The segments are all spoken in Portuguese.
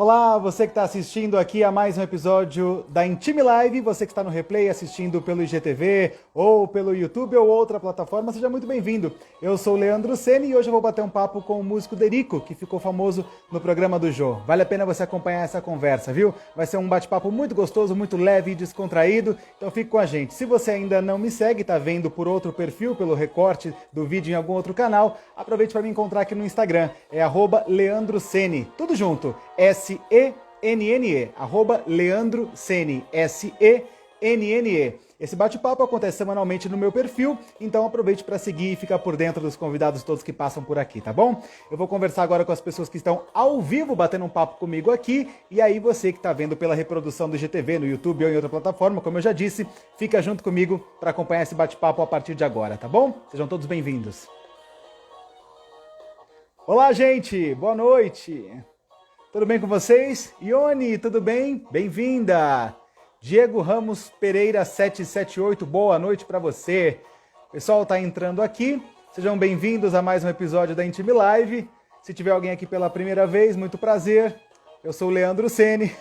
Olá, você que está assistindo aqui a mais um episódio da Intime Live, você que está no replay assistindo pelo IGTV ou pelo YouTube ou outra plataforma, seja muito bem-vindo. Eu sou o Leandro Ceni e hoje eu vou bater um papo com o músico Derico, que ficou famoso no programa do Jô. Vale a pena você acompanhar essa conversa, viu? Vai ser um bate-papo muito gostoso, muito leve e descontraído, então fique com a gente. Se você ainda não me segue, está vendo por outro perfil, pelo recorte do vídeo em algum outro canal, aproveite para me encontrar aqui no Instagram, é @LeandroCeni, tudo junto, SENNE, @LeandroCeni, SENNE. Esse bate-papo acontece semanalmente no meu perfil, então aproveite para seguir e ficar por dentro dos convidados todos que passam por aqui, tá bom? Eu vou conversar agora com as pessoas que estão ao vivo batendo um papo comigo aqui, e aí você que está vendo pela reprodução do IGTV no YouTube ou em outra plataforma, como eu já disse, fica junto comigo para acompanhar esse bate-papo a partir de agora, tá bom? Sejam todos bem-vindos. Olá, gente! Boa noite! Tudo bem com vocês? Ione, tudo bem? Bem-vinda! Diego Ramos Pereira 778, boa noite para você. O pessoal tá entrando aqui, sejam bem-vindos a mais um episódio da Intime Live. Se tiver alguém aqui pela primeira vez, muito prazer. Eu sou o Leandro Ceni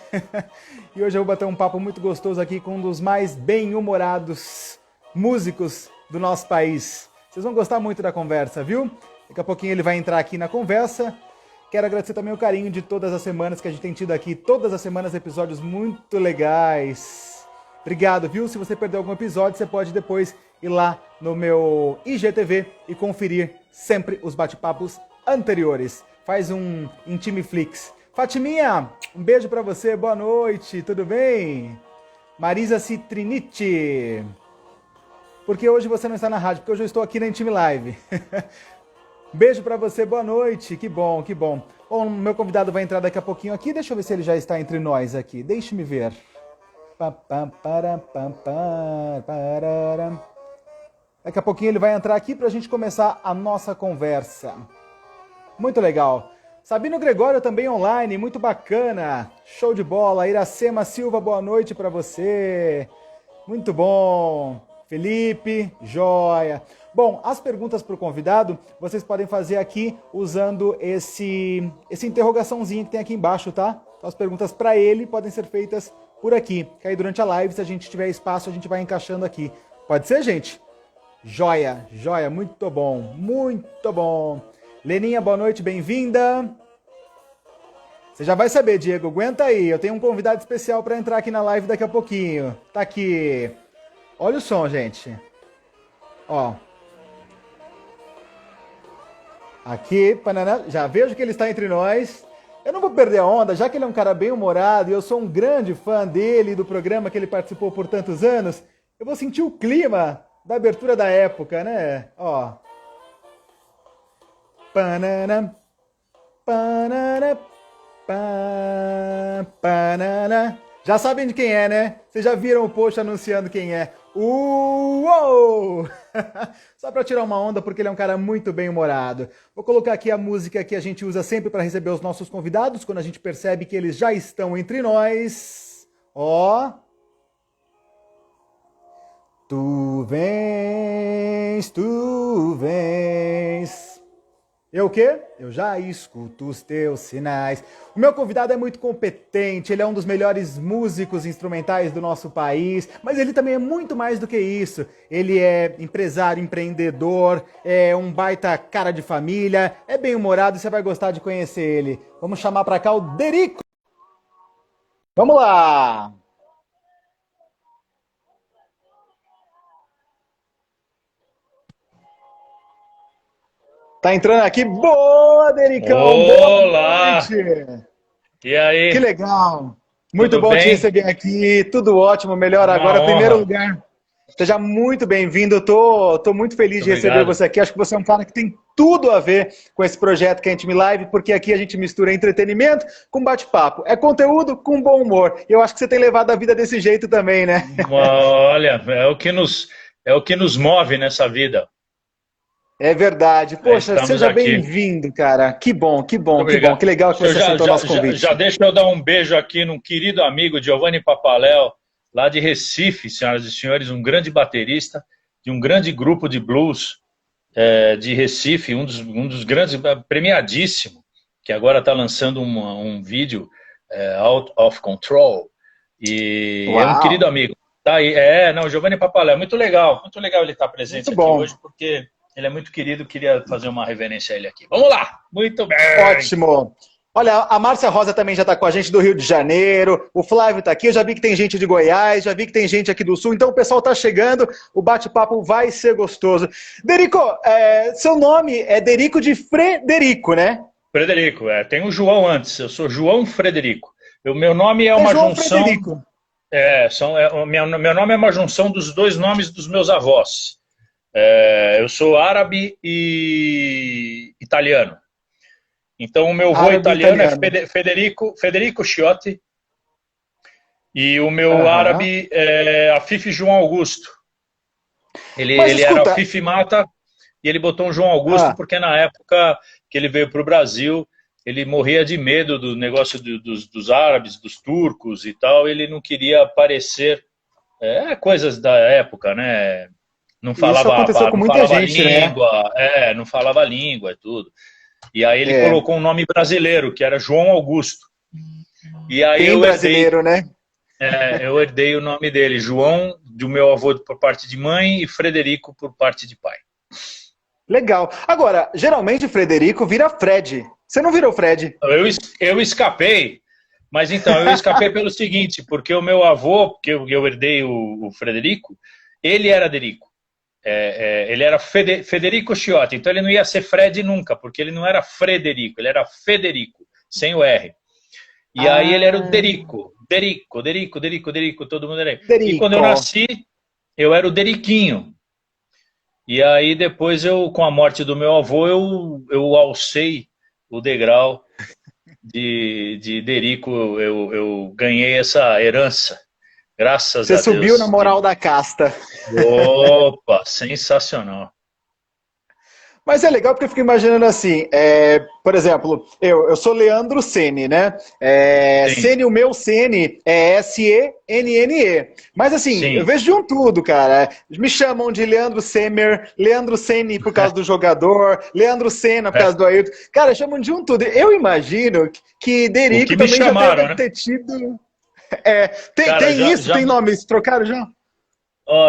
e hoje eu vou bater um papo muito gostoso aqui com um dos mais bem-humorados músicos do nosso país. Vocês vão gostar muito da conversa, viu? Daqui a pouquinho ele vai entrar aqui na conversa. Quero agradecer também o carinho de todas as semanas que a gente tem tido aqui. Todas as semanas episódios muito legais. Obrigado, viu? Se você perdeu algum episódio, você pode depois ir lá no meu IGTV e conferir sempre os bate-papos anteriores. Faz um Intime Flix. Fatiminha, um beijo pra você. Boa noite, tudo bem? Marisa Citrinite. Porque hoje você não está na rádio? Porque hoje eu estou aqui na Intime Live. Beijo pra você, boa noite, que bom, que bom. Bom, o meu convidado vai entrar daqui a pouquinho aqui, deixa eu ver se ele já está entre nós aqui, deixe-me ver. Daqui a pouquinho ele vai entrar aqui pra gente começar a nossa conversa. Muito legal. Sabino Gregório também online, muito bacana, show de bola. Iracema Silva, boa noite pra você, muito bom. Felipe, joia. Bom, as perguntas para o convidado, vocês podem fazer aqui usando esse interrogaçãozinho que tem aqui embaixo, tá? Então, as perguntas para ele podem ser feitas por aqui. Que aí durante a live, se a gente tiver espaço, a gente vai encaixando aqui. Pode ser, gente? Joia, joia, muito bom, muito bom. Leninha, boa noite, bem-vinda. Você já vai saber, Diego, aguenta aí. Eu tenho um convidado especial para entrar aqui na live daqui a pouquinho. Tá aqui. Olha o som, gente. Ó. Aqui, panana, já vejo que ele está entre nós. Eu não vou perder a onda, já que ele é um cara bem humorado e eu sou um grande fã dele, do programa que ele participou por tantos anos, eu vou sentir o clima da abertura da época, né? Ó. Panana, panana, panana. Já sabem de quem é, né? Vocês já viram o post anunciando quem é. Uou! Só para tirar uma onda, porque ele é um cara muito bem-humorado. Vou colocar aqui a música que a gente usa sempre para receber os nossos convidados, quando a gente percebe que eles já estão entre nós. Ó. Tu vens, tu vens. Eu o quê? Eu já escuto os teus sinais. O meu convidado é muito competente, ele é um dos melhores músicos instrumentais do nosso país, mas ele também é muito mais do que isso. Ele é empresário, empreendedor, é um baita cara de família, é bem-humorado e você vai gostar de conhecer ele. Vamos chamar pra cá o Derico. Vamos lá! Tá entrando aqui. Boa, Dericão! Olá! Boa noite! E aí? Que legal! Muito Tudo bom te bem? receber aqui, tudo ótimo, melhor Uma agora. Em honra. primeiro lugar, seja muito bem-vindo, tô muito feliz Muito de receber obrigado. você aqui. Acho que você é um cara que tem tudo a ver com esse projeto que é a Intime Live, porque aqui a gente mistura entretenimento com bate-papo. É conteúdo com bom humor. Eu acho que você tem levado a vida desse jeito também, né? Olha, é o que nos move nessa vida. É verdade. Poxa, Estamos seja aqui. bem-vindo, cara. Que bom, que bom, Muito que bom. obrigado. Que legal que Eu você aceitou o nosso convite. já deixa eu dar um beijo aqui num querido amigo, Giovanni Papaléu, lá de Recife, senhoras e senhores, um grande baterista de um grande grupo de blues de Recife, um dos grandes, premiadíssimo, que agora está lançando um vídeo Out of Control. E é um Uau. querido amigo. Tá aí. Não, Giovanni Papaléu, muito legal ele estar presente Muito aqui bom. hoje, porque ele é muito querido, queria fazer uma reverência a ele aqui. Vamos lá! Muito bem! Ótimo. Olha, a Márcia Rosa também já está com a gente do Rio de Janeiro, o Flávio está aqui, eu já vi que tem gente de Goiás, já vi que tem gente aqui do Sul, então o pessoal está chegando, o bate-papo vai ser gostoso. Derico, seu nome é Derico de Frederico, né? Frederico, tem o João antes, eu sou João Frederico. Meu nome é uma João junção... Frederico. Meu nome é uma junção dos dois nomes dos meus avós. Eu sou árabe e italiano. Então, o meu avô italiano é Federico Chiotti, e o meu árabe é Afife João Augusto. Ele era Afife Mata, e ele botou um João Augusto porque na época que ele veio para o Brasil, ele morria de medo do negócio dos árabes, dos turcos e tal, ele não queria parecer coisas da época, né? Não falava, isso aconteceu com muita gente, língua, né? Não falava língua e tudo. E aí ele colocou um nome brasileiro, que era João Augusto. E aí bem brasileiro, né? Eu herdei o nome dele, João, do meu avô por parte de mãe, e Frederico por parte de pai. Legal. Agora, geralmente Frederico vira Fred. Você não virou Fred? Eu escapei, mas então, eu escapei pelo seguinte, porque o meu avô, que eu herdei o Frederico, ele era Derico. Ele era Federico Chiotti, então ele não ia ser Fred nunca, porque ele não era Frederico, ele era Federico, sem o R. E aí ele era o Derico, todo mundo era. E quando eu nasci, eu era o Deriquinho. E aí depois, com a morte do meu avô, eu alcei o degrau de Derico, eu ganhei essa herança. Graças a Deus. Você subiu na moral da casta. Opa, sensacional. Mas é legal porque eu fico imaginando assim, por exemplo, eu sou Leandro Ceni, né? Ceni, o meu Ceni é S-E-N-N-E. Mas assim, sim, eu vejo de um tudo, cara. Me chamam de Leandro Semer, Leandro Ceni por causa do jogador, Leandro Senna por causa do Ailton. Cara, chamam de um tudo. Eu imagino que Derico também chamaram, já deve ter tido... Tem isso? Tem nomes trocaram já?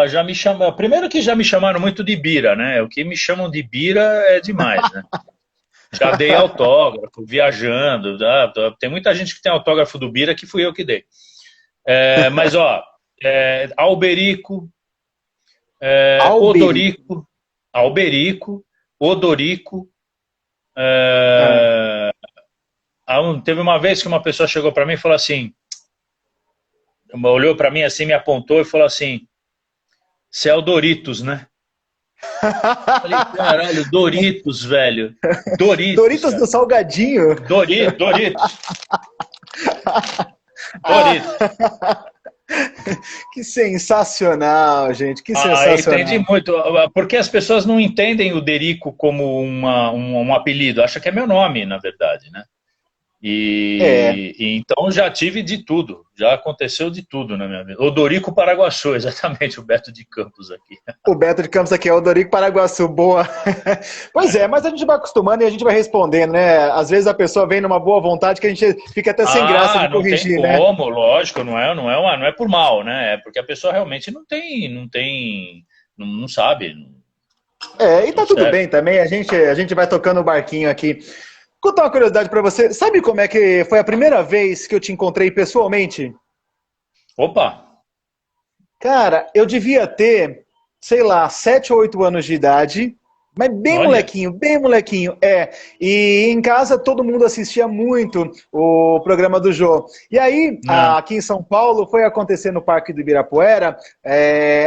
Já me chama. Primeiro que já me chamaram muito de Bira, né? O que me chamam de Bira é demais, né? Já dei autógrafo, viajando. Tem muita gente que tem autógrafo do Bira que fui eu que dei. Mas, Alberico, Odorico. Teve uma vez que uma pessoa chegou para mim e falou assim, olhou para mim assim, me apontou e falou assim: você é o Doritos, né? Eu falei, caralho, Doritos, velho. Doritos do salgadinho. Doritos. Que sensacional, gente. Que sensacional. Entendi muito. Porque as pessoas não entendem o Derico como um apelido. Acham que é meu nome, na verdade, né? E então já tive de tudo, já aconteceu de tudo na minha vida. O Dorico Paraguaçu, exatamente, o Beto de Campos aqui. O Beto de Campos aqui é o Dorico Paraguaçu, boa. Pois mas a gente vai acostumando e a gente vai respondendo, né? Às vezes a pessoa vem numa boa vontade que a gente fica até sem graça de corrigir, né? Não tem como, lógico, não é por mal, né? É porque a pessoa realmente não sabe. E tá tudo bem também, a gente vai tocando o barquinho aqui. Contar uma curiosidade pra você. Sabe como é que foi a primeira vez que eu te encontrei pessoalmente? Opa! Cara, eu devia ter, sei lá, 7 ou 8 anos de idade, mas bem molequinho. E em casa todo mundo assistia muito o programa do Jô. E aí, aqui em São Paulo, foi acontecer no Parque do Ibirapuera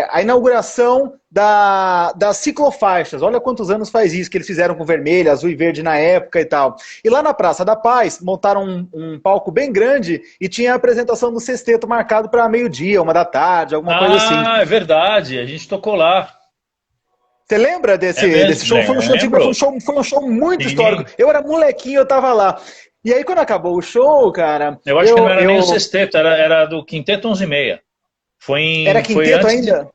a inauguração das ciclofaixas. Olha quantos anos faz isso que eles fizeram com vermelho, azul e verde na época e tal. E lá na Praça da Paz, montaram um palco bem grande e tinha a apresentação do sexteto marcado para meio-dia, 1h da tarde, alguma coisa assim. Ah, é verdade, a gente tocou lá. Você lembra desse show? Foi um show muito histórico. Eu era molequinho, eu tava lá. E aí, quando acabou o show, cara... Eu acho que não era nem o sexteto, era do Quinteto 11:30. Era quinteto ainda?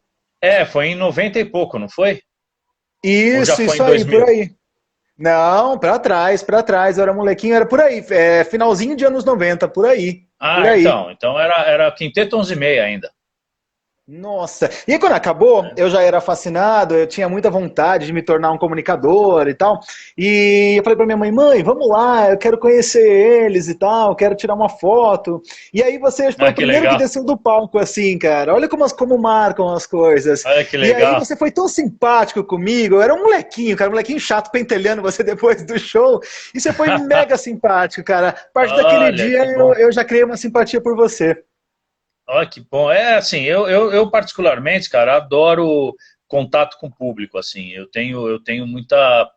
Foi em 90 e pouco, não foi? Isso aí, por aí. Não, pra trás. Eu era molequinho, era por aí. Finalzinho de anos 90, por aí. por Ah, aí. então era quinteto 11h30 ainda. Nossa, e aí quando acabou, eu já era fascinado, eu tinha muita vontade de me tornar um comunicador e tal, e eu falei pra minha mãe, mãe, vamos lá, eu quero conhecer eles e tal, quero tirar uma foto, e aí você foi Ah, o que primeiro que legal. desceu do palco assim, cara, olha como marcam as coisas, Olha que e aí legal. você foi tão simpático comigo, eu era um molequinho, cara, um molequinho chato pentelhando você depois do show, e você foi mega simpático, cara, a partir daquele Olha, dia que bom. eu já criei uma simpatia por você. Olha que bom. É assim, eu particularmente, cara, adoro contato com o público, assim. Eu tenho muita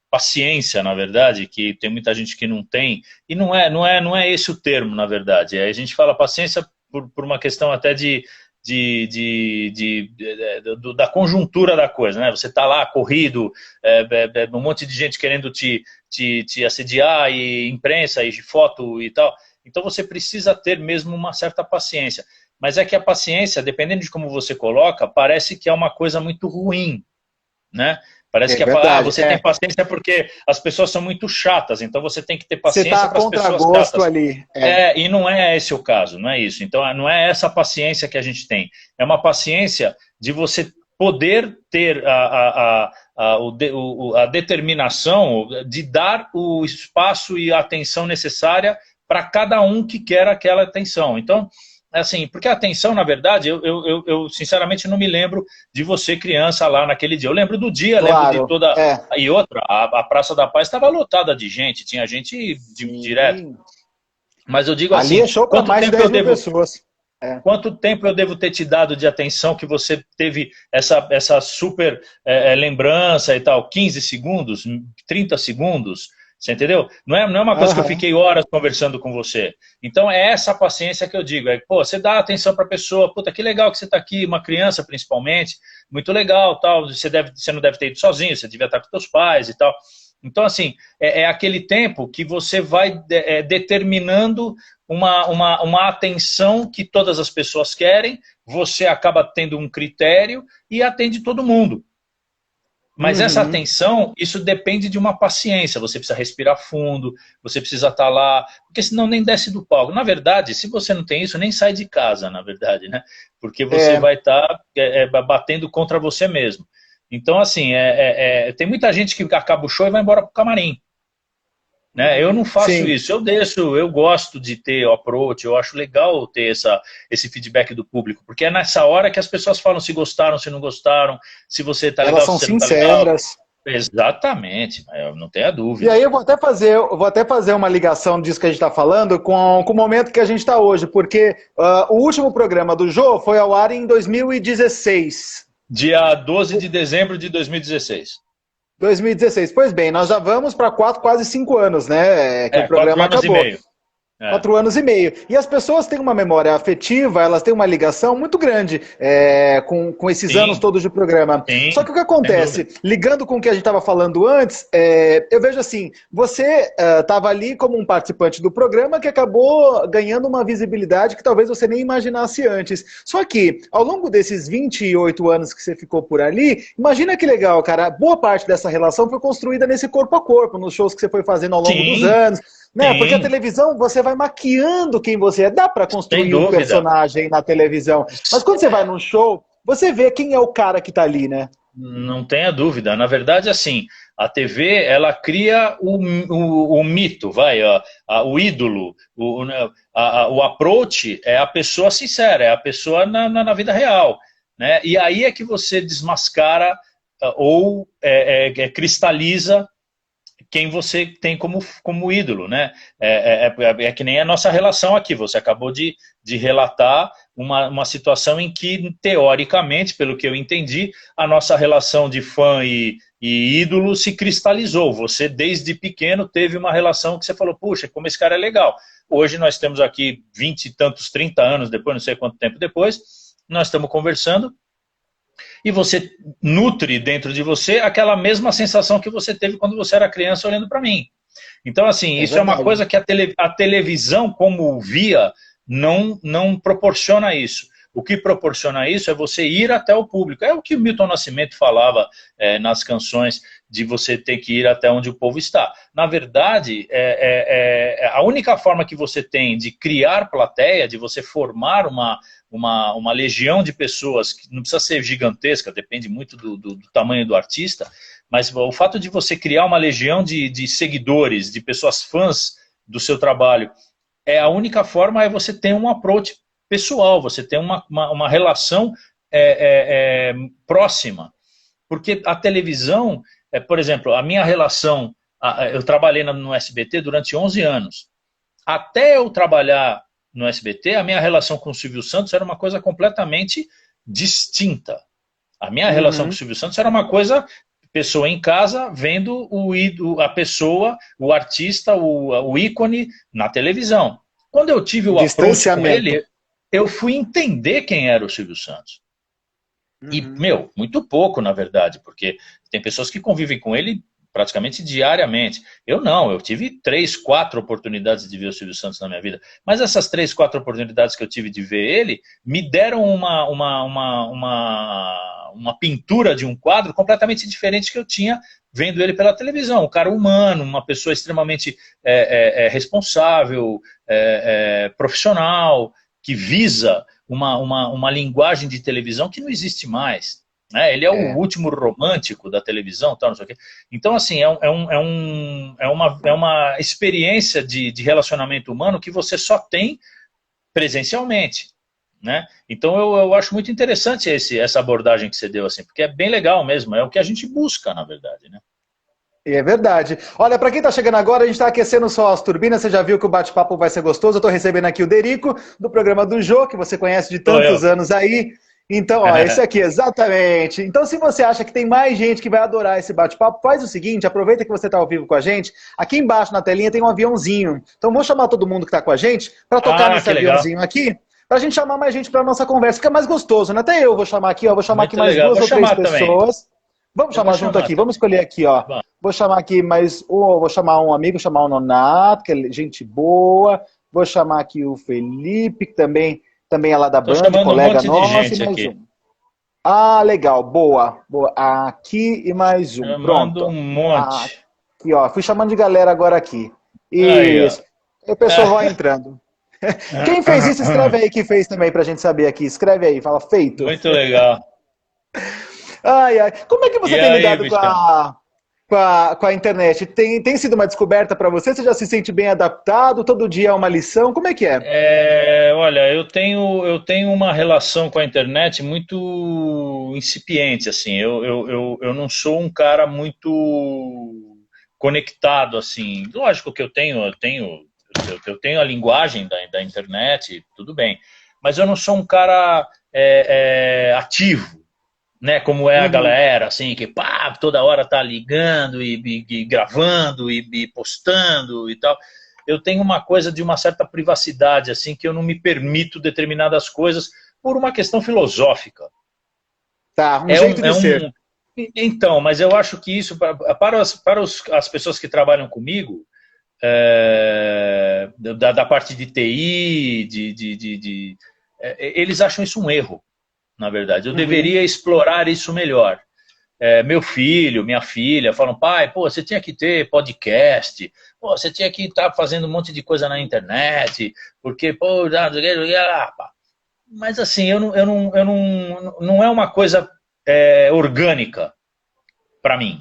paciência, na verdade, que tem muita gente que não tem. E não é esse o termo, na verdade. A gente fala paciência por uma questão até da conjuntura da coisa, né? Você tá lá corrido, um monte de gente querendo te assediar, e imprensa, e foto e tal. Então você precisa ter mesmo uma certa paciência. Mas é que a paciência, dependendo de como você coloca, parece que é uma coisa muito ruim, né? Parece É que verdade, você tem paciência porque as pessoas são muito chatas, então você tem que ter você tá paciência a para as pessoas contragosto chatas. ali, E não é esse o caso, não é isso. Então não é essa paciência que a gente tem. É uma paciência de você poder ter a determinação de dar o espaço e a atenção necessária para cada um que quer aquela atenção. Então, assim, porque a atenção, na verdade, eu sinceramente não me lembro de você criança lá naquele dia. Eu lembro do dia, lembro de claro, toda... E outra, a Praça da Paz estava lotada de gente, tinha gente direto. sim. Mas eu digo Ali assim, é show para quanto mais de tempo 10 mil pessoas. quanto tempo eu devo ter te dado de atenção que você teve essa super lembrança e tal? 15 segundos? 30 segundos? Você entendeu? Não é uma coisa que eu Aham. fiquei horas conversando com você. Então é essa paciência que eu digo. Pô, você dá atenção para a pessoa, puta, que legal que você está aqui, uma criança principalmente, muito legal, tal. Você não deve ter ido sozinho, você devia estar com seus pais e tal. Então, assim, é aquele tempo que você vai determinando uma atenção que todas as pessoas querem, você acaba tendo um critério e atende todo mundo. Mas essa Uhum. atenção, isso depende de uma paciência. Você precisa respirar fundo, você precisa estar lá, porque senão nem desce do palco. Na verdade, se você não tem isso, nem sai de casa, na verdade, né? Porque você É, vai estar batendo contra você mesmo. Então, assim, tem muita gente que acaba o show e vai embora para o camarim. Né? Eu não faço sim. isso, eu desço, eu gosto de ter o approach, eu acho legal ter esse feedback do público, porque é nessa hora que as pessoas falam se gostaram, se não gostaram, se você tá Elas legal, se são você não tá legal. sinceras. Exatamente, não tenha E dúvida. aí eu vou até fazer uma ligação disso que a gente está falando com o momento que a gente está hoje, porque o último programa do Jô foi ao ar em 2016. Dia 12 de dezembro de 2016. 2016. Pois bem, nós já vamos para quase 5 anos, né? Que o Quatro programa anos e acabou. meio. É. 4 anos e meio. E as pessoas têm uma memória afetiva, elas têm uma ligação muito grande com esses anos Sim, todos de programa. Só sim, que o que sem dúvida. acontece, ligando com o que a gente estava falando antes, eu vejo assim, você estava ali como um participante do programa que acabou ganhando uma visibilidade que talvez você nem imaginasse antes. Só que, ao longo desses 28 anos que você ficou por ali, imagina que legal, cara, boa parte dessa relação foi construída nesse corpo a corpo, nos shows que você foi fazendo ao longo dos Sim, anos, né? Porque a sim, televisão, você vai maquiando quem você é. Dá para sem construir um dúvida. personagem na televisão. Mas quando você vai num show, você vê quem é o cara que tá ali, né? Não tenha dúvida. Na verdade, assim, a TV, ela cria o mito, o ídolo, o approach é a pessoa sincera, é a pessoa na vida real. Né? E aí é que você desmascara ou cristaliza quem você tem como ídolo, né? É que nem a nossa relação aqui. Você acabou de relatar uma situação em que, teoricamente, pelo que eu entendi, a nossa relação de fã e ídolo se cristalizou. Você, desde pequeno, teve uma relação que você falou, puxa, como esse cara é legal. Hoje nós temos aqui 20 e tantos, 30 anos depois, não sei quanto tempo depois, nós estamos conversando, e você nutre dentro de você aquela mesma sensação que você teve quando você era criança olhando para mim. Então, assim, É isso é uma verdade. coisa que a televisão, como via, não proporciona isso. O que proporciona isso é você ir até o público. É o que o Milton Nascimento falava nas canções. de você ter que ir até onde o povo está. Na verdade, a única forma que você tem de criar plateia, de você formar uma legião de pessoas, que não precisa ser gigantesca, depende muito do tamanho do artista, mas o fato de você criar uma legião de seguidores, de pessoas fãs do seu trabalho, a única forma é você ter um approach pessoal, você ter uma relação próxima. Porque a televisão, por exemplo, a minha relação, eu trabalhei no SBT durante 11 anos. Até eu trabalhar no SBT, a minha relação com o Silvio Santos era uma coisa completamente distinta. A minha relação com o Silvio Santos era uma coisa, pessoa em casa vendo a pessoa, o artista, o ícone na televisão. Quando eu tive o approach com ele, eu fui entender quem era o Silvio Santos. E, muito pouco, na verdade, porque tem pessoas que convivem com ele praticamente diariamente. Eu não, eu tive 3, 4 oportunidades de ver o Silvio Santos na minha vida. Mas essas 3, 4 oportunidades que eu tive de ver ele, me deram uma pintura de um quadro completamente diferente que eu tinha vendo ele pela televisão. Um cara humano, uma pessoa extremamente responsável, profissional, que visa uma linguagem de televisão que não existe mais. Né? Ele é o último romântico da televisão, tal, não sei o quê. Então, assim, é uma experiência de relacionamento humano que você só tem presencialmente. Né? Então, eu acho muito interessante essa abordagem que você deu, assim, porque é bem legal mesmo, é o que a gente busca, na verdade, né? É verdade. Olha, para quem está chegando agora, a gente está aquecendo só as turbinas, você já viu que o bate-papo vai ser gostoso. Eu estou recebendo aqui o Derico, do programa do Jô, que você conhece de tantos anos aí. Então, ó, esse aqui, exatamente. Então, se você acha que tem mais gente que vai adorar esse bate-papo, faz o seguinte, aproveita que você está ao vivo com a gente. Aqui embaixo na telinha tem um aviãozinho. Então, vou chamar todo mundo que está com a gente para tocar nesse aviãozinho aqui, para a gente chamar mais gente para nossa conversa. Fica mais gostoso, né? Até eu vou chamar aqui, ó, vou chamar aqui mais 2 ou 3 pessoas. Vamos chamar junto aqui, vamos escolher aqui, ó. Vou chamar aqui mais, vou chamar um amigo, chamar o Nonato, que é gente boa. Vou chamar aqui o Felipe, que também é lá da Band, colega nosso, e mais um. Ah, legal, boa. Aqui e mais um, pronto. Um monte. Aqui, ó, fui chamando de galera agora aqui. Isso. Aí o pessoal vai entrando. Quem fez isso, escreve aí que fez também, pra gente saber aqui. Escreve aí, fala feito. Muito legal. Ai. Como é que você tem lidado com a internet? Tem sido uma descoberta para você? Você já se sente bem adaptado? Todo dia é uma lição? Como é que é? Olha, eu tenho uma relação com a internet muito incipiente, assim. Eu não sou um cara muito conectado, assim. Lógico que eu tenho a linguagem da internet, tudo bem. Mas eu não sou um cara ativo. Né, como é a galera, assim, que toda hora tá ligando e gravando e postando e tal. Eu tenho uma coisa de uma certa privacidade, assim, que eu não me permito determinadas coisas por uma questão filosófica. Tá, jeito de ser. Então, mas eu acho que isso, para as pessoas que trabalham comigo, da parte de TI, eles acham isso um erro. Na verdade, eu deveria explorar isso melhor. Meu filho, minha filha falam, pai, você tinha que ter podcast, você tinha que estar fazendo um monte de coisa na internet, porque, mas assim, não é uma coisa orgânica para mim,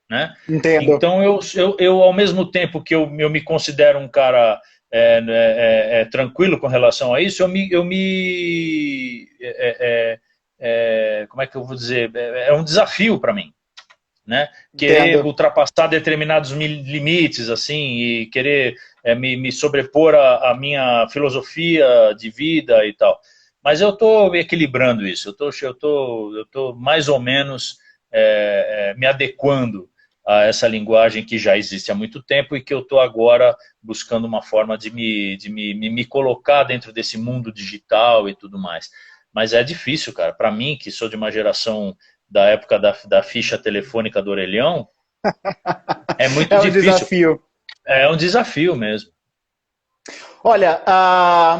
né? Entendo. Então, eu ao mesmo tempo que eu me considero um cara tranquilo com relação a isso, como é que eu vou dizer? É um desafio para mim, né? Querer ultrapassar determinados limites, assim, e querer me sobrepor à minha filosofia de vida e tal. Mas eu estou equilibrando isso. Eu tô mais ou menos me adequando a essa linguagem que já existe há muito tempo e que eu estou agora buscando uma forma de me colocar dentro desse mundo digital e tudo mais. Mas é difícil, cara. Para mim, que sou de uma geração da época da ficha telefônica do orelhão, é muito difícil. Desafio. É um desafio mesmo. Olha,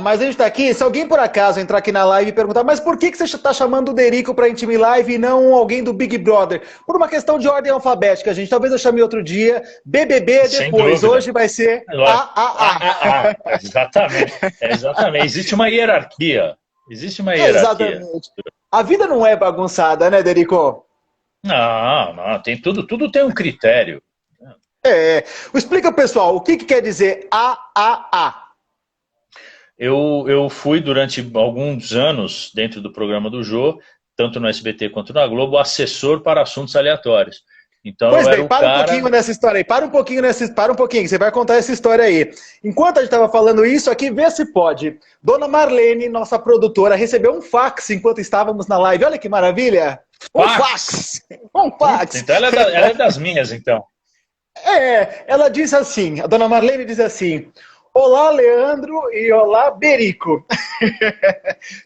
mas a gente tá aqui, se alguém por acaso entrar aqui na live e perguntar, mas por que você está chamando o Derico para Intime Live e não alguém do Big Brother? Por uma questão de ordem alfabética, gente. Talvez eu chame outro dia, BBB Sem depois. dúvida. Hoje vai ser A. Exatamente. Exatamente. Existe uma hierarquia. Existe uma hierarquia. Exatamente. A vida não é bagunçada, né, Derico? Não, tem tudo tem um critério. Explica, pessoal, o que quer dizer A. Eu fui durante alguns anos dentro do programa do Jô, tanto no SBT quanto na Globo, assessor para assuntos aleatórios. Então Pois eu era bem, o para cara... um pouquinho nessa história aí, para um pouquinho, você vai contar essa história aí. Enquanto a gente estava falando isso aqui, vê se pode. Dona Marlene, nossa produtora, recebeu um fax enquanto estávamos na live. Olha que maravilha! Um fax! Um fax! Então ela é das minhas, então. Ela diz assim, a Dona Marlene diz assim: olá, Leandro, e olá, Berico.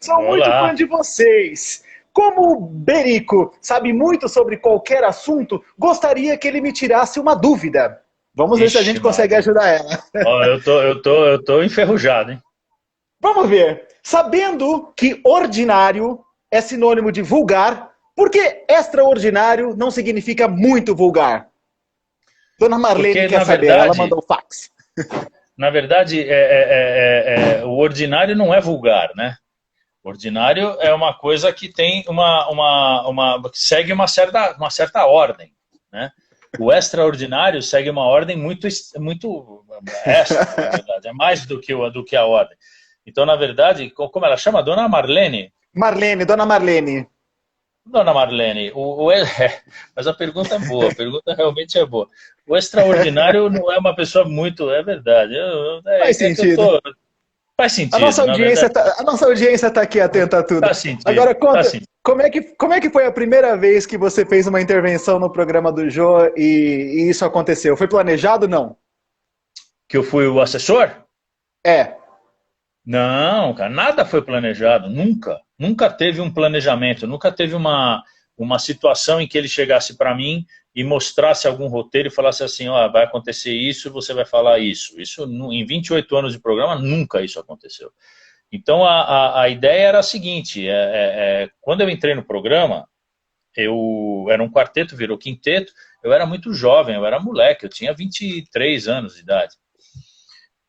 Sou muito fã de vocês. Como o Berico sabe muito sobre qualquer assunto, gostaria que ele me tirasse uma dúvida. Vamos ver se a gente consegue ajudar ela. Eu tô enferrujado, hein? Vamos ver. Sabendo que ordinário é sinônimo de vulgar, por que extraordinário não significa muito vulgar? Dona Marlene quer saber, ela mandou o fax. Na verdade, o ordinário não é vulgar, né? O ordinário é uma coisa que tem que segue uma certa ordem, né? O extraordinário segue uma ordem muito extra, na verdade. É mais do que a ordem. Então, na verdade, como ela chama? Dona Marlene? Dona Marlene. Dona Marlene, mas a pergunta é boa, a pergunta realmente é boa. O extraordinário não é uma pessoa muito... É verdade. Faz sentido. Faz sentido. A nossa audiência está aqui atenta a tudo. Faz sentido. Agora, conta, como é que foi a primeira vez que você fez uma intervenção no programa do Jô e isso aconteceu? Foi planejado ou não? Que eu fui o assessor? Não, cara, nada foi planejado, nunca. Nunca teve um planejamento, nunca teve uma situação em que ele chegasse para mim e mostrasse algum roteiro e falasse assim, ó, vai acontecer isso, você vai falar isso. Isso, em 28 anos de programa, nunca isso aconteceu. Então, a ideia era a seguinte, quando eu entrei no programa, eu era um quarteto, virou quinteto, eu era muito jovem, eu era moleque, eu tinha 23 anos de idade.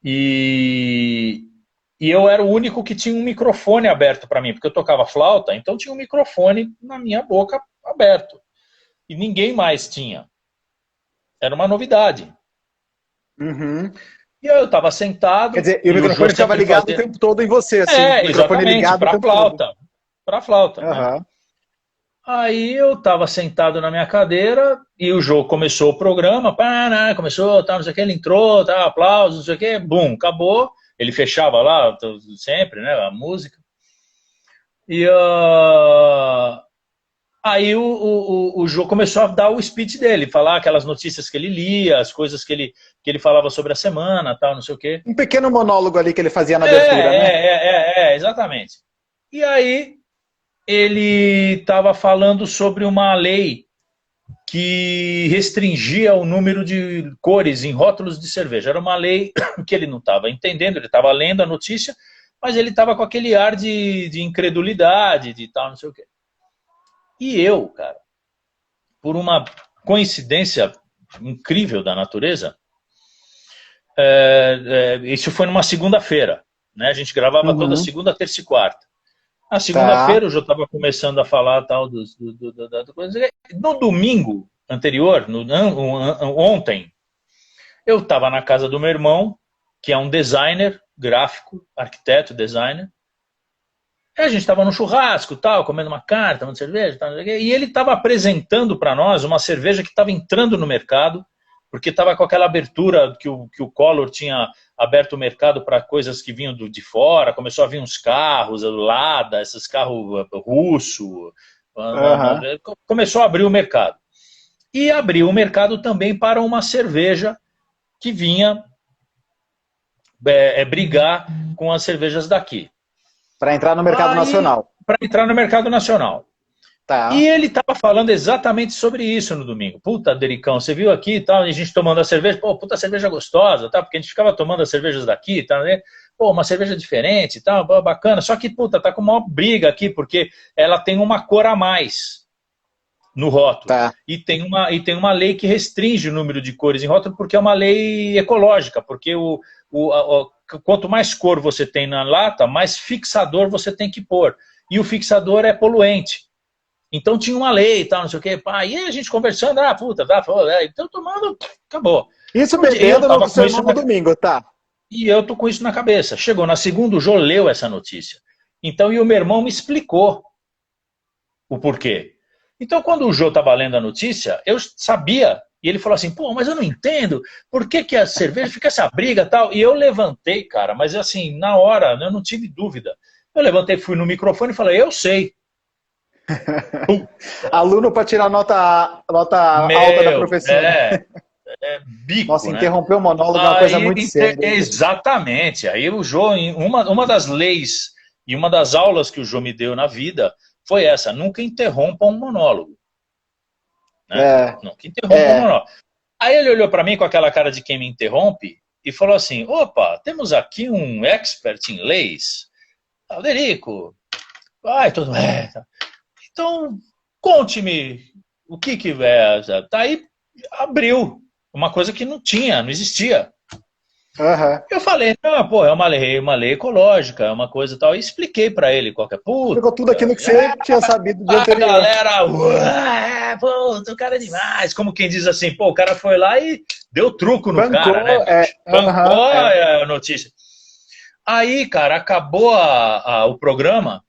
E eu era o único que tinha um microfone aberto para mim, porque eu tocava flauta, então tinha um microfone na minha boca aberto. E ninguém mais tinha. Era uma novidade. Uhum. E eu estava sentado... Quer dizer, e o microfone estava ligado o tempo todo em você, assim. Exatamente, para flauta. Para flauta, uhum. Né? Aí eu estava sentado na minha cadeira e o jogo começou o programa, começou, não sei o que, ele entrou, aplausos, não sei o que, bum, acabou. Ele fechava lá, sempre, né, a música. E aí o Jô começou a dar o speech dele, falar aquelas notícias que ele lia, as coisas que ele falava sobre a semana, tal, não sei o quê. Um pequeno monólogo ali que ele fazia na abertura, né? Exatamente. E aí ele estava falando sobre uma lei que restringia o número de cores em rótulos de cerveja. Era uma lei que ele não estava entendendo, ele estava lendo a notícia, mas ele estava com aquele ar de incredulidade, de tal, não sei o quê. E eu, cara, por uma coincidência incrível da natureza, isso foi numa segunda-feira, né? A gente gravava toda segunda, terça e quarta. Na segunda-feira eu já estava começando a falar tal da coisa. No domingo anterior, ontem, eu estava na casa do meu irmão, que é um designer gráfico, arquiteto, designer. E a gente estava no churrasco, tal, comendo uma carne, tomando cerveja, tal, e ele estava apresentando para nós uma cerveja que estava entrando no mercado, porque estava com aquela abertura que o Collor tinha aberto o mercado para coisas que vinham de fora, começou a vir uns carros, Lada, esses carros russos, começou a abrir o mercado. E abriu o mercado também para uma cerveja que vinha brigar com as cervejas daqui. Para entrar no mercado nacional. Para entrar no mercado nacional. Tá. E ele estava falando exatamente sobre isso no domingo. Puta, Dericão, você viu aqui e tal, a gente tomando a cerveja, pô, puta cerveja gostosa, tá? Porque a gente ficava tomando as cervejas daqui, tá, né? pô, uma cerveja diferente e tal, bacana. Só que, puta, tá com uma briga aqui, porque ela tem uma cor a mais no rótulo. Tá. E tem uma lei que restringe o número de cores em rótulo, porque é uma lei ecológica, porque quanto mais cor você tem na lata, mais fixador você tem que pôr. E o fixador é poluente. Então tinha uma lei e tal, não sei o quê. Pá, e aí a gente conversando, puta, tá, então tomando, acabou. Isso bebendo no seu irmão no domingo, tá? E eu tô com isso na cabeça. Chegou na segunda, o Jô leu essa notícia. Então, e o meu irmão me explicou o porquê. Então, quando o Jô estava lendo a notícia, eu sabia, e ele falou assim, pô, mas eu não entendo, por que a cerveja fica essa briga e tal? E eu levantei, cara, mas assim, na hora, eu não tive dúvida. Eu levantei, fui no microfone e falei, eu sei. Aluno para tirar nota alta da professora. Bico, nossa, né? Interromper o monólogo é uma coisa muito séria. Exatamente. Aí o Jô, uma das leis e uma das aulas que o Jô me deu na vida foi essa, nunca interrompa um monólogo. Né? Nunca interrompa um monólogo. Aí ele olhou para mim com aquela cara de quem me interrompe e falou assim, opa, temos aqui um expert em leis. Alderico, tudo bem. Então, conte-me o que é. Aí abriu uma coisa que não existia. Uhum. Eu falei, não, pô, é uma lei ecológica, é uma coisa e tal. E expliquei pra ele qualquer puta. Explicou tudo aquilo que você tinha sabido do anterior. A galera, pô, o cara é demais. Como quem diz assim, pô, o cara foi lá e deu truco no cara, né? Bancou a notícia. Aí, cara, acabou o programa,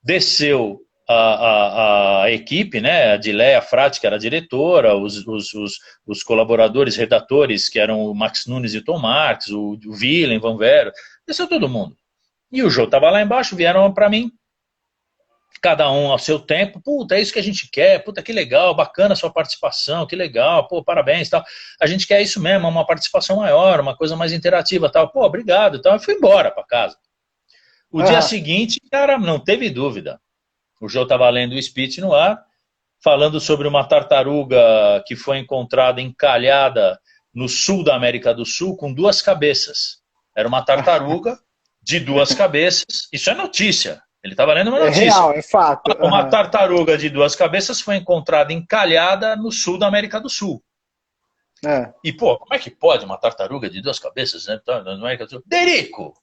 desceu a equipe, né, a Dileia Frati, que era a diretora, os colaboradores, redatores, que eram o Max Nunes e o Tom Marques, o Willem, Van Vero, desceu todo mundo. E o Jô estava lá embaixo, vieram para mim, cada um ao seu tempo, puta, é isso que a gente quer, puta, que legal, bacana a sua participação, que legal, pô, parabéns, tal. A gente quer isso mesmo, uma participação maior, uma coisa mais interativa, tal. Pô, obrigado, tal. Eu fui embora para casa. O dia seguinte, cara, não teve dúvida. O Jô estava lendo o speech no ar, falando sobre uma tartaruga que foi encontrada encalhada no sul da América do Sul com 2 cabeças. Era uma tartaruga de 2 cabeças. Isso é notícia. Ele estava lendo uma notícia. É real, é fato. Uma tartaruga de 2 cabeças foi encontrada encalhada no sul da América do Sul. E, pô, como é que pode uma tartaruga de 2 cabeças, né, na América do Sul? Derico!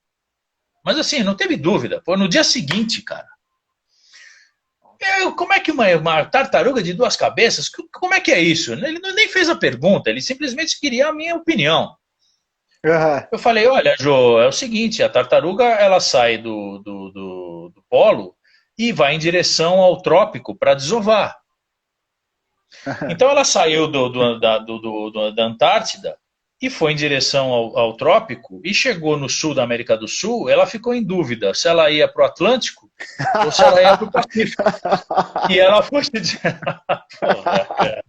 Mas assim, não teve dúvida. Pô, no dia seguinte, cara, como é que uma tartaruga de 2 cabeças, como é que é isso? Ele nem fez a pergunta, ele simplesmente queria a minha opinião. Eu falei, olha, Jô, é o seguinte, a tartaruga ela sai do polo e vai em direção ao trópico para desovar. Então ela saiu da Antártida e foi em direção ao trópico e chegou no sul da América do Sul, ela ficou em dúvida se ela ia para o Atlântico ou se ela ia para o Pacífico. E ela foi... Porra, cara.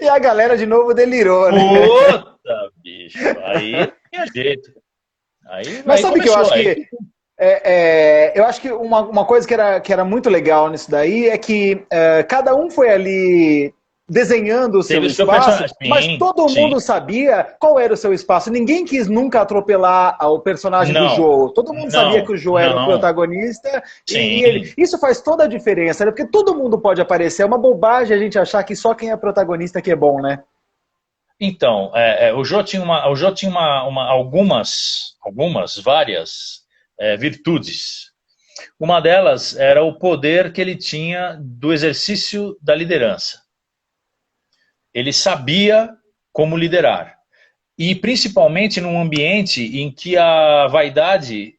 E a galera de novo delirou, né? Puta, bicho, aí tinha jeito. Mas sabe que eu acho que... eu acho que uma coisa que era muito legal nisso daí é que cada um foi ali desenhando o seu espaço, mas todo mundo sabia qual era o seu espaço. Ninguém quis nunca atropelar o personagem do Jô. Todo mundo sabia que o Jô era o protagonista. E isso faz toda a diferença, né? Porque todo mundo pode aparecer. É uma bobagem a gente achar que só quem é protagonista que é bom, né? Então, o Jô tinha várias virtudes. Uma delas era o poder que ele tinha do exercício da liderança. Ele sabia como liderar. E principalmente num ambiente em que a vaidade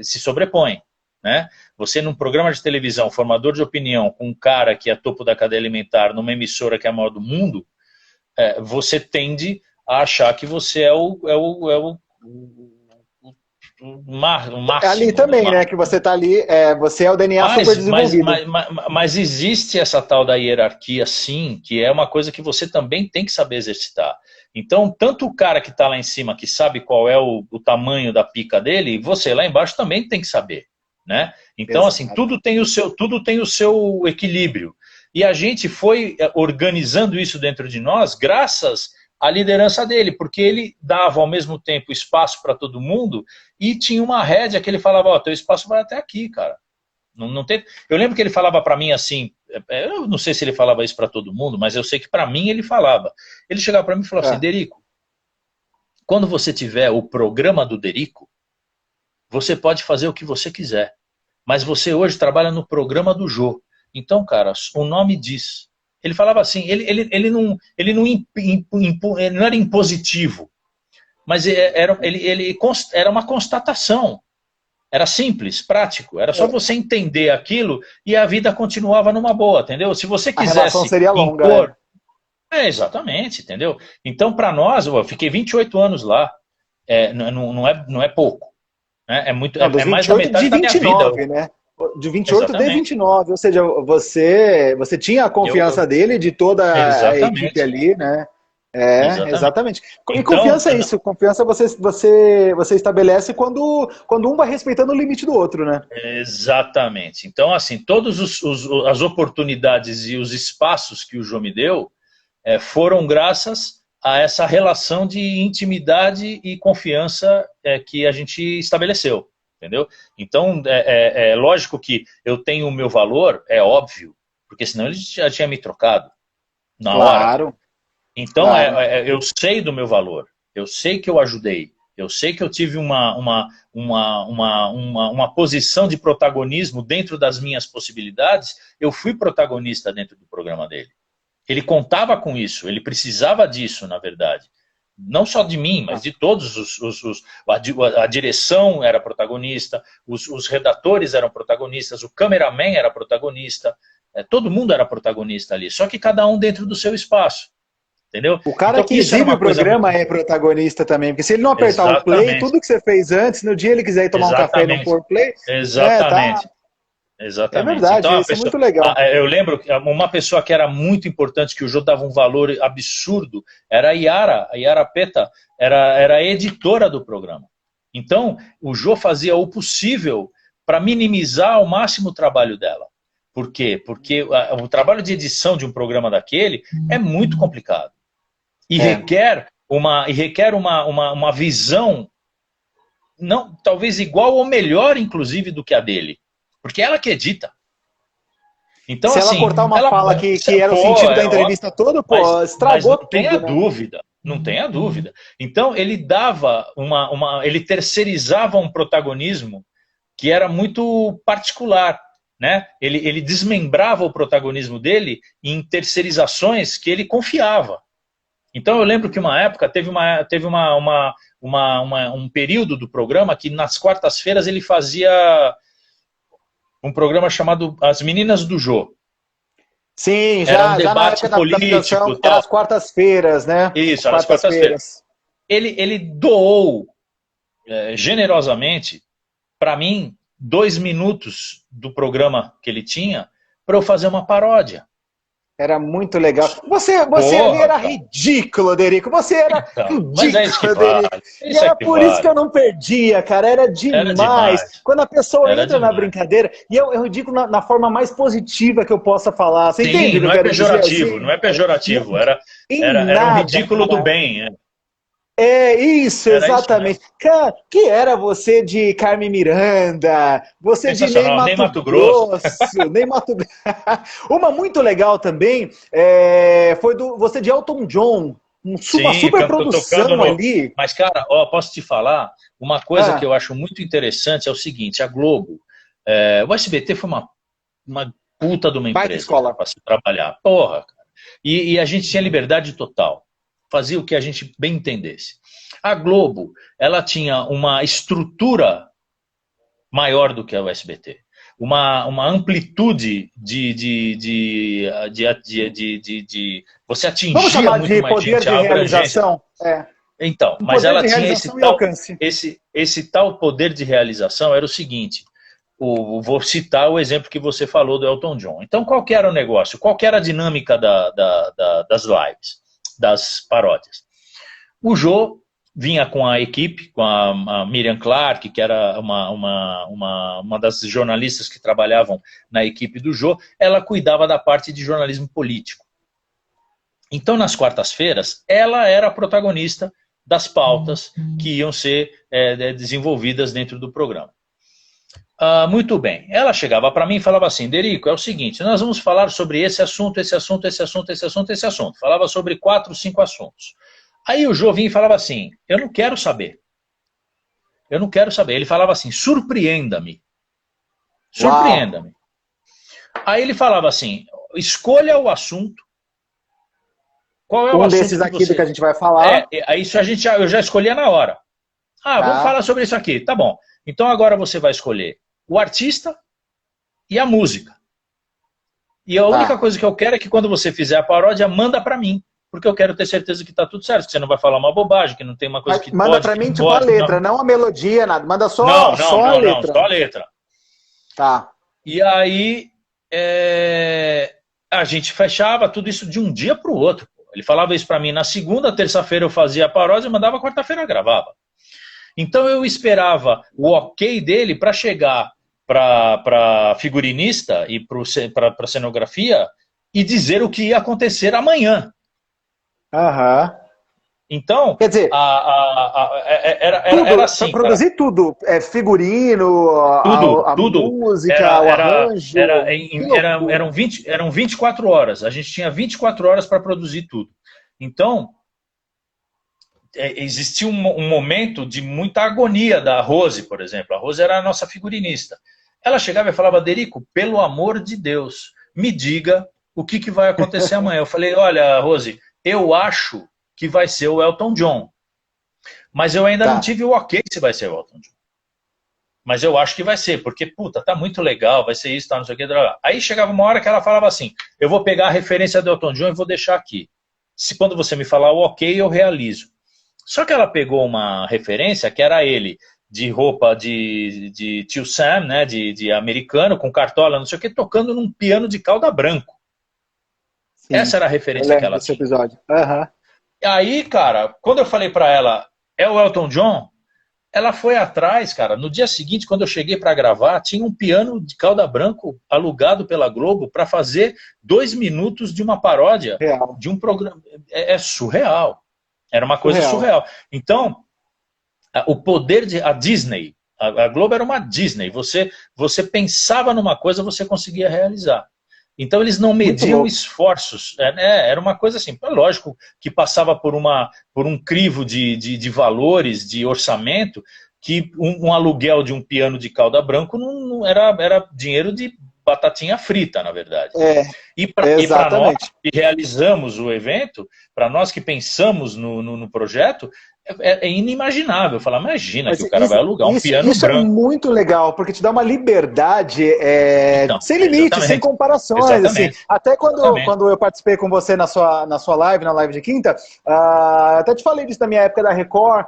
se sobrepõe. Né? Você num programa de televisão, formador de opinião, com um cara que é topo da cadeia alimentar, numa emissora que é a maior do mundo, você tende a achar que você é o máximo. Ali também, né? Que você está ali, você é o DNA super desenvolvido. Mas existe essa tal da hierarquia, sim, que é uma coisa que você também tem que saber exercitar. Então, tanto o cara que está lá em cima, que sabe qual é o tamanho da pica dele, você lá embaixo também tem que saber. Né? Então, assim, tudo tem o seu equilíbrio. E a gente foi organizando isso dentro de nós graças a liderança dele, porque ele dava ao mesmo tempo espaço para todo mundo e tinha uma rédea que ele falava, ó, teu espaço vai até aqui, cara. Não tem... Eu lembro que ele falava para mim assim, eu não sei se ele falava isso para todo mundo, mas eu sei que para mim ele falava. Ele chegava para mim e falava assim, Derico, quando você tiver o programa do Derico, você pode fazer o que você quiser. Mas você hoje trabalha no programa do Jô. Então, cara, o nome diz. Ele falava assim, ele não era impositivo, mas era uma constatação. Era simples, prático. Era só você entender aquilo e a vida continuava numa boa, entendeu? Se você quisesse a relação seria longa, impor... exatamente, entendeu? Então, para nós, eu fiquei 28 anos lá. Não é pouco. Né? É muito, não, é mais da metade da minha vida. Né? De 28 de 29, ou seja, você tinha a confiança dele, de toda a equipe ali, né? Exatamente. E então, confiança é isso, confiança você estabelece quando um vai respeitando o limite do outro, né? Exatamente. Então, assim, todas as oportunidades e os espaços que o Jô me deu foram graças a essa relação de intimidade e confiança que a gente estabeleceu. Entendeu? Então, é lógico que eu tenho o meu valor, é óbvio, porque senão ele já tinha me trocado na hora. Então, claro. Eu sei do meu valor, eu sei que eu ajudei, eu sei que eu tive uma posição de protagonismo dentro das minhas possibilidades, eu fui protagonista dentro do programa dele. Ele contava com isso, ele precisava disso, na verdade. Não só de mim, mas de todos a direção era protagonista, os redatores eram protagonistas, o cameraman era protagonista, todo mundo era protagonista ali, só que cada um dentro do seu espaço, entendeu? O cara então, que exibe o programa é protagonista também, porque se ele não apertar o play, tudo que você fez antes, no dia ele quiser ir tomar um café e não pôr play... Exatamente. Exatamente. É verdade, então, isso é muito legal. Eu lembro que uma pessoa que era muito importante, que o Jô dava um valor absurdo, era a Yara Peta, era a editora do programa. Então, o Jô fazia o possível para minimizar ao máximo o trabalho dela. Por quê? Porque o trabalho de edição de um programa daquele é muito complicado. E requer uma visão, não, talvez igual ou melhor, inclusive, do que a dele. Porque ela que edita. Então, se ela cortar uma fala que era o sentido da entrevista toda, estragou tudo. Não tenha dúvida. Não tenha dúvida. Então, ele dava ele terceirizava um protagonismo que era muito particular. Né? Ele desmembrava o protagonismo dele em terceirizações que ele confiava. Então, eu lembro que uma época teve um período do programa que nas quartas-feiras ele fazia um programa chamado As Meninas do Jô. Sim, era um debate político. Era as quartas-feiras, né? Isso, era as quartas-feiras. Ele doou generosamente para mim 2 minutos do programa que ele tinha para eu fazer uma paródia. Era muito legal. Você ali era ridículo, Derico. Você era ridículo, mas é isso que Derico. E era por isso que eu não perdia, cara. Era demais. Quando a pessoa entra na brincadeira, e eu digo na forma mais positiva que eu possa falar. Você entende? Não é pejorativo, assim? Não é pejorativo. Era um ridículo do bem. Isso, exatamente. Cara, que era você de Carmen Miranda, você de Ney Mato Grosso. Ney Mato Grosso. Uma muito legal também foi você de Elton John. Uma super produção ali. Mas, cara, posso te falar? Uma coisa que eu acho muito interessante é o seguinte, a Globo, o SBT foi uma puta de uma empresa para se trabalhar. Porra, cara. E a gente tinha liberdade total. Fazia o que a gente bem entendesse. A Globo, ela tinha uma estrutura maior do que a SBT. Uma amplitude de você atingia muito mais gente. A realização? Então, mas ela tinha esse tal poder de realização, era o seguinte, vou citar o exemplo que você falou do Elton John. Então, qual que era o negócio? Qual que era a dinâmica das lives? Das paródias. O Jô vinha com a equipe, com a Miriam Clark, que era uma das jornalistas que trabalhavam na equipe do Jô, ela cuidava da parte de jornalismo político. Então, nas quartas-feiras, ela era a protagonista das pautas que iam ser desenvolvidas dentro do programa. Muito bem. Ela chegava para mim e falava assim, Derico, é o seguinte, nós vamos falar sobre esse assunto, esse assunto, esse assunto, esse assunto, esse assunto. Falava sobre 4, 5 assuntos. Aí o Jô vinha e falava assim, eu não quero saber. Eu não quero saber. Ele falava assim, surpreenda-me. Surpreenda-me. Aí ele falava assim, escolha o assunto. Qual é o assunto desses aqui do que a gente vai falar. Isso eu já escolhia na hora. Vamos falar sobre isso aqui. Tá bom. Então agora você vai escolher o artista e a música. E a única coisa que eu quero é que quando você fizer a paródia, manda pra mim. Porque eu quero ter certeza que tá tudo certo, que você não vai falar uma bobagem, que não tem uma coisa que manda pode... Manda pra mim tipo pode, a letra, não a melodia, nada. Manda só, a letra. Não, só a letra. Tá. E aí, a gente fechava tudo isso de um dia pro outro. Ele falava isso pra mim na segunda, terça-feira eu fazia a paródia, mandava quarta-feira eu gravava. Então eu esperava o ok dele para chegar para figurinista e para cenografia e dizer o que ia acontecer amanhã. Então, quer dizer, era assim. Para produzir tudo, figurino, tudo. Música, o arranjo. Eram 24 horas. A gente tinha 24 horas para produzir tudo. Então, existia um momento de muita agonia da Rose, por exemplo. A Rose era a nossa figurinista. Ela chegava e falava, Derico, pelo amor de Deus, me diga o que vai acontecer amanhã. Eu falei, olha, Rose, eu acho que vai ser o Elton John. Mas eu ainda não tive o ok se vai ser o Elton John. Mas eu acho que vai ser, porque, puta, tá muito legal, vai ser isso, tá, não sei o que. Aí chegava uma hora que ela falava assim, eu vou pegar a referência do Elton John e vou deixar aqui. Se quando você me falar o ok, eu realizo. Só que ela pegou uma referência que era ele, de roupa de tio Sam, né, de americano, com cartola, não sei o que, tocando num piano de cauda branco. Sim, essa era a referência que ela tinha. Episódio. Aí, cara, quando eu falei pra ela, é o Elton John, ela foi atrás, cara. No dia seguinte, quando eu cheguei pra gravar, tinha um piano de cauda branco alugado pela Globo pra fazer 2 minutos de uma paródia de um programa. É surreal. Era uma coisa surreal. Então, o poder a Disney, a Globo era uma Disney. Você pensava numa coisa, você conseguia realizar. Então eles não mediam esforços. Era uma coisa assim, lógico que passava por um crivo de valores, de orçamento, que um aluguel de um piano de cauda branco não era dinheiro de batatinha frita, na verdade. E para nós que realizamos o evento, para nós que pensamos no projeto, é inimaginável. Falar, imagina que o cara vai alugar um piano branco. Isso é muito legal, porque te dá uma liberdade sem limite, sem comparações. Assim. Até quando eu participei com você na sua live, na live de quinta, até te falei disso na minha época da Record,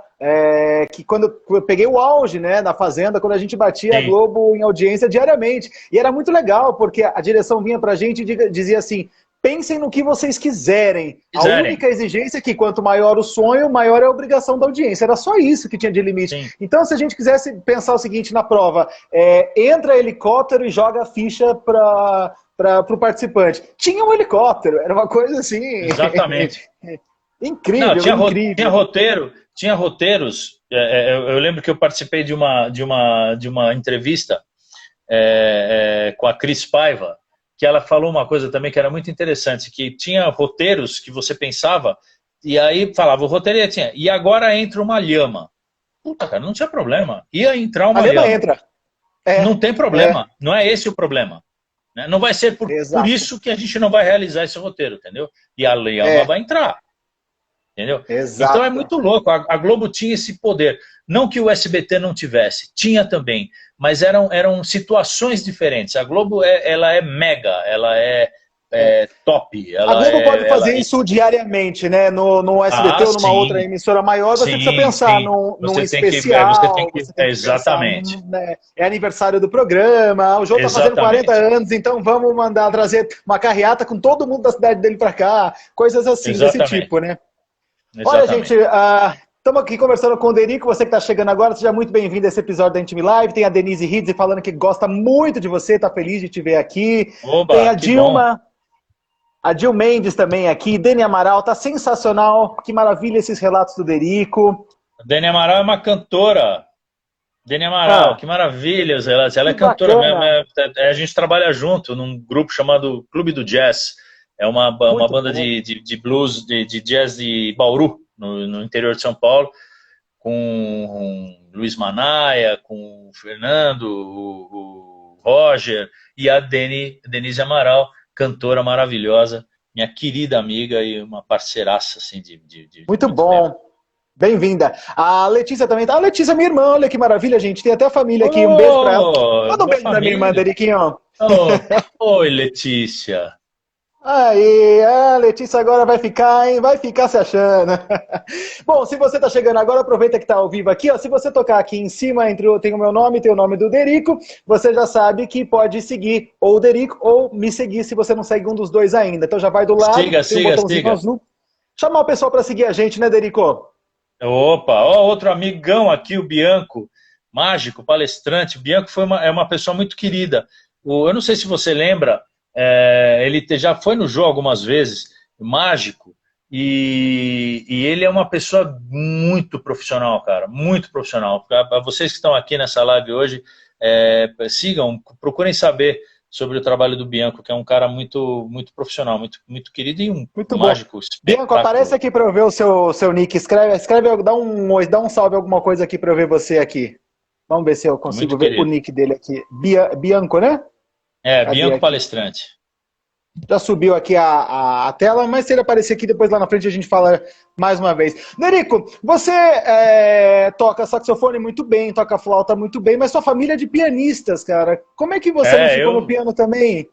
que quando eu peguei o auge, né, na Fazenda, quando a gente batia a Globo em audiência diariamente. E era muito legal, porque a direção vinha pra gente e dizia assim, pensem no que vocês quiserem. A única exigência é que quanto maior o sonho, maior é a obrigação da audiência. Era só isso que tinha de limite. Sim. Então, se a gente quisesse pensar o seguinte na prova, entra helicóptero e joga a ficha para o participante. Tinha um helicóptero, era uma coisa assim... Exatamente. Incrível, não, incrível. Tinha roteiros, eu lembro que eu participei de uma entrevista com a Cris Paiva, que ela falou uma coisa também que era muito interessante, que tinha roteiros que você pensava, e aí falava, o roteiro tinha, e agora entra uma lhama. Puta, cara, não tinha problema. Ia entrar uma lhama. Entra. Não tem problema, não é esse o problema. Né? Não vai ser por isso que a gente não vai realizar esse roteiro, entendeu? E a lhama vai entrar. Entendeu? Exato. Então é muito louco, a Globo tinha esse poder. Não que o SBT não tivesse, tinha também, mas eram situações diferentes. A Globo ela é mega, ela é top. A Globo pode fazer isso diariamente, né? No SBT ou numa outra emissora maior, você precisa pensar num especial. Exatamente. Pensar, né? É aniversário do programa, o Jô está fazendo 40 anos, então vamos trazer uma carreata com todo mundo da cidade dele para cá, coisas assim, desse tipo, né? Olha, gente, estamos aqui conversando com o Derico, você que está chegando agora, seja muito bem-vindo a esse episódio da Intime Live. Tem a Denise Ridze falando que gosta muito de você, está feliz de te ver aqui. Oba, tem a Dilma. A Gil Mendes também aqui, Dani Amaral, tá sensacional, que maravilha esses relatos do Derico. A Dani Amaral é uma cantora. Dani Amaral, Ah, que maravilha os relatos. Ela que é cantora mesmo. bacana, A gente trabalha junto num grupo chamado Clube do Jazz. É uma muito banda bom. de blues, de jazz de Bauru, no interior de São Paulo, com o Luiz Manaia, com o Fernando, o Roger e a Denise Amaral, cantora maravilhosa, minha querida amiga e uma parceiraça assim, de Muito muito tempo. bom. Bem-vinda. A Letícia também tá. A Letícia, minha irmã, olha que maravilha, gente. Tem até a família aqui. Um beijo pra ela. Oh, Manda um boa beijo pra minha irmã, família. Deriquinho. Oh, oi, Letícia. Aí, a Letícia agora vai ficar, hein? Vai ficar se achando. Bom, se você tá chegando agora, aproveita que tá ao vivo aqui, ó. Se você tocar aqui em cima, tem o meu nome, tem o nome do Derico, você já sabe que pode seguir ou o Derico ou me seguir se você não segue um dos dois ainda. Então já vai do lado, Siga, tem um siga, botãozinho siga. azul. Chamar o pessoal para seguir a gente, né, Derico? Opa, ó, outro amigão aqui, o Bianco, mágico, palestrante. O Bianco é uma pessoa muito querida. Eu não sei se você lembra, ele já foi no jogo algumas vezes, mágico, e ele é uma pessoa muito profissional, cara, muito profissional. Para vocês que estão aqui nessa live hoje, sigam, procurem saber sobre o trabalho do Bianco, que é um cara muito, muito profissional, muito, muito querido e um Muito bom. mágico Bianco, aparece espetacular. aqui para eu ver o seu nick. Escreve, dá um salve, alguma coisa aqui para eu ver você aqui. Vamos ver se eu consigo Muito ver o querido. nick dele aqui. Bianco, né? Cadê Bianco aqui? Palestrante. Já subiu aqui a tela, mas se ele aparecer aqui, depois lá na frente a gente fala mais uma vez. Derico, você toca saxofone muito bem, toca flauta muito bem, mas sua família é de pianistas, cara. Como é que você não ficou no Eu, piano também?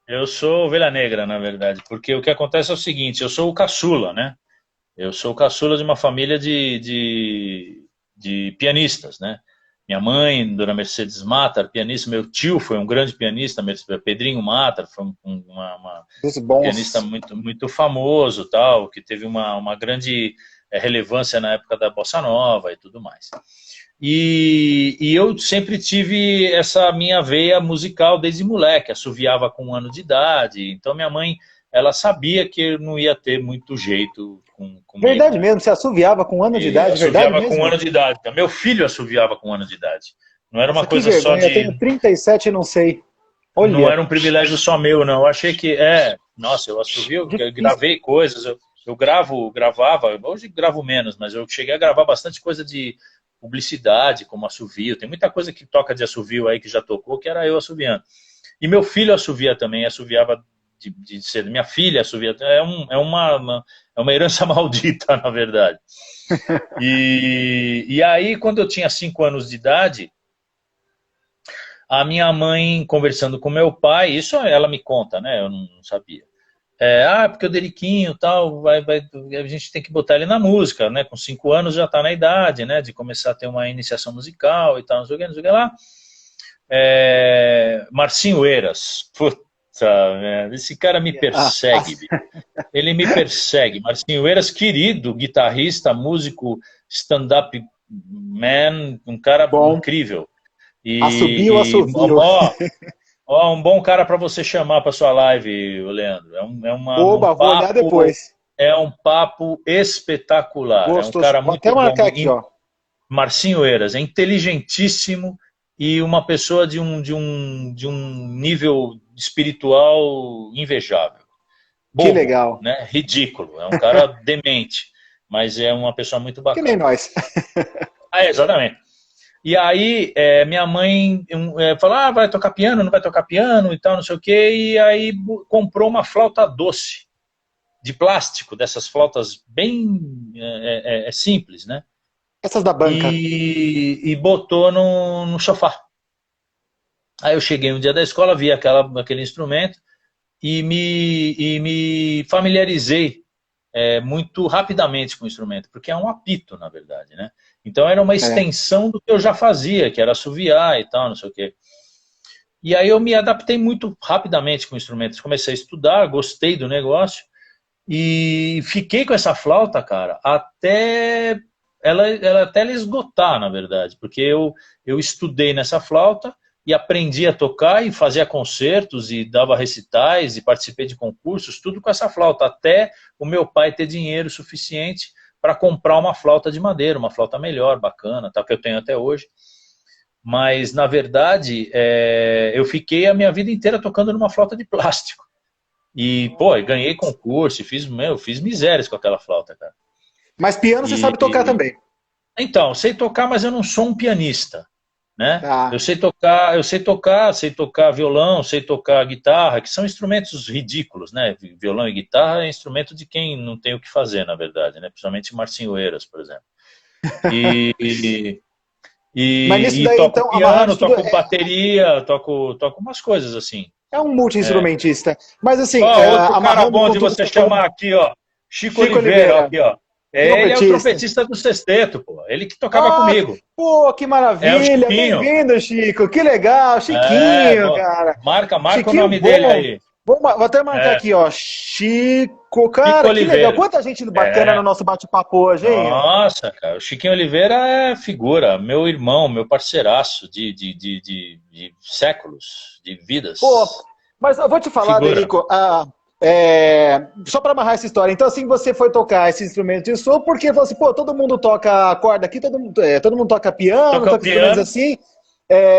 eu sou ovelha negra, na verdade, porque o que acontece é o seguinte, eu sou o caçula, né? Eu sou o caçula de uma família de pianistas, né? Minha mãe, Dona Mercedes Matar, pianista, meu tio foi um grande pianista, Pedrinho Matar, foi Dos um pianista bons. muito, muito famoso, tal, que teve uma grande relevância na época da Bossa Nova e tudo mais. E eu sempre tive essa minha veia musical desde moleque, assoviava com 1 ano de idade, então minha mãe, ela sabia que eu não ia ter muito jeito comigo, Verdade né? mesmo, você assoviava com 1 ano de E idade, verdade assoviava com 1 mesmo? ano de idade, meu filho assoviava com 1 ano de idade, não era uma Nossa, que coisa só vergonha, eu tenho de, 37 e não sei. não Olha, era um privilégio só meu, não, eu achei que, nossa, eu assovio, eu difícil. gravei coisas, eu gravava, hoje gravo menos, mas eu cheguei a gravar bastante coisa de publicidade, como assovio. Tem muita coisa que toca de assovio aí que já tocou, que era eu assoviando. E meu filho assovia também, assoviava de cedo. Minha filha assovia. É uma herança maldita, na verdade. E aí, quando eu tinha 5 anos de idade, a minha mãe, conversando com meu pai, isso ela me conta, né? Eu não sabia. Porque o Deriquinho tal, a gente tem que botar ele na música, né? Com 5 anos já está na idade, né? De começar a ter uma iniciação musical e tal, não sei o que lá. Marcinho Eiras, puta merda, esse cara me persegue, bicho. Ele me persegue. Marcinho Eiras, querido, guitarrista, músico, stand-up man, um cara Bom, incrível. assobio, E assovio. um bom cara para você chamar para sua live, Leandro. Oba, vou olhar depois. É um papo espetacular. É um Gostoso. cara Vou até muito bom. marcar aqui, ó. Marcinho Eiras é inteligentíssimo e uma pessoa de um nível espiritual invejável. Que Bobo, legal. né? Ridículo. É um cara demente, mas é uma pessoa muito Que nem bacana. nós. Exatamente. E aí, minha mãe falou, vai tocar piano, não vai tocar piano e tal, não sei o quê. E aí comprou uma flauta doce, de plástico, dessas flautas bem simples, né? Essas da banca. E botou no sofá. Aí eu cheguei um dia da escola, vi aquele instrumento e me familiarizei muito rapidamente com o instrumento, porque é um apito, na verdade, né? Então era uma É. extensão do que eu já fazia, que era assoviar e tal, não sei o quê. E aí eu me adaptei muito rapidamente com o instrumento. Comecei a estudar, gostei do negócio e fiquei com essa flauta, cara, até ela esgotar, na verdade, porque eu estudei nessa flauta e aprendi a tocar e fazia concertos e dava recitais e participei de concursos, tudo com essa flauta, até o meu pai ter dinheiro suficiente para comprar uma flauta de madeira, uma flauta melhor, bacana, tá, que eu tenho até hoje. Mas, na verdade, eu fiquei a minha vida inteira tocando numa flauta de plástico. E, pô, eu ganhei concurso, fiz misérias com aquela flauta, cara. Mas piano você sabe tocar também. Então, sei tocar, mas eu não sou um pianista, né? Tá. Eu sei tocar violão, sei tocar guitarra, que são instrumentos ridículos, né? Violão e guitarra é instrumento de quem não tem o que fazer, na verdade, né? Principalmente Marcinho Eiras, por exemplo. Mas nisso daí, toco então, piano, toco bateria, toco umas coisas assim. É um multi-instrumentista. Mas assim, outro cara bom de você chamar aqui, ó, Chico Oliveira, aqui, ó. Ele é o trompetista do sexteto, pô. Ele que tocava comigo. Pô, que maravilha. Bem-vindo, Chico. Que legal. Chiquinho, cara. Marca Chiquinho, o nome dele aí. Vou até marcar aqui, ó. Chico, cara, Chico que legal. Quanta gente bacana no nosso bate-papo hoje, hein? Nossa, cara. O Chiquinho Oliveira é figura. Meu irmão, meu parceiraço de séculos, de vidas. Pô, mas eu vou te falar, Derico, só para amarrar essa história. Então, assim, você foi tocar esse instrumento de som porque você, pô, todo mundo toca corda aqui, todo mundo toca piano, toca instrumentos assim.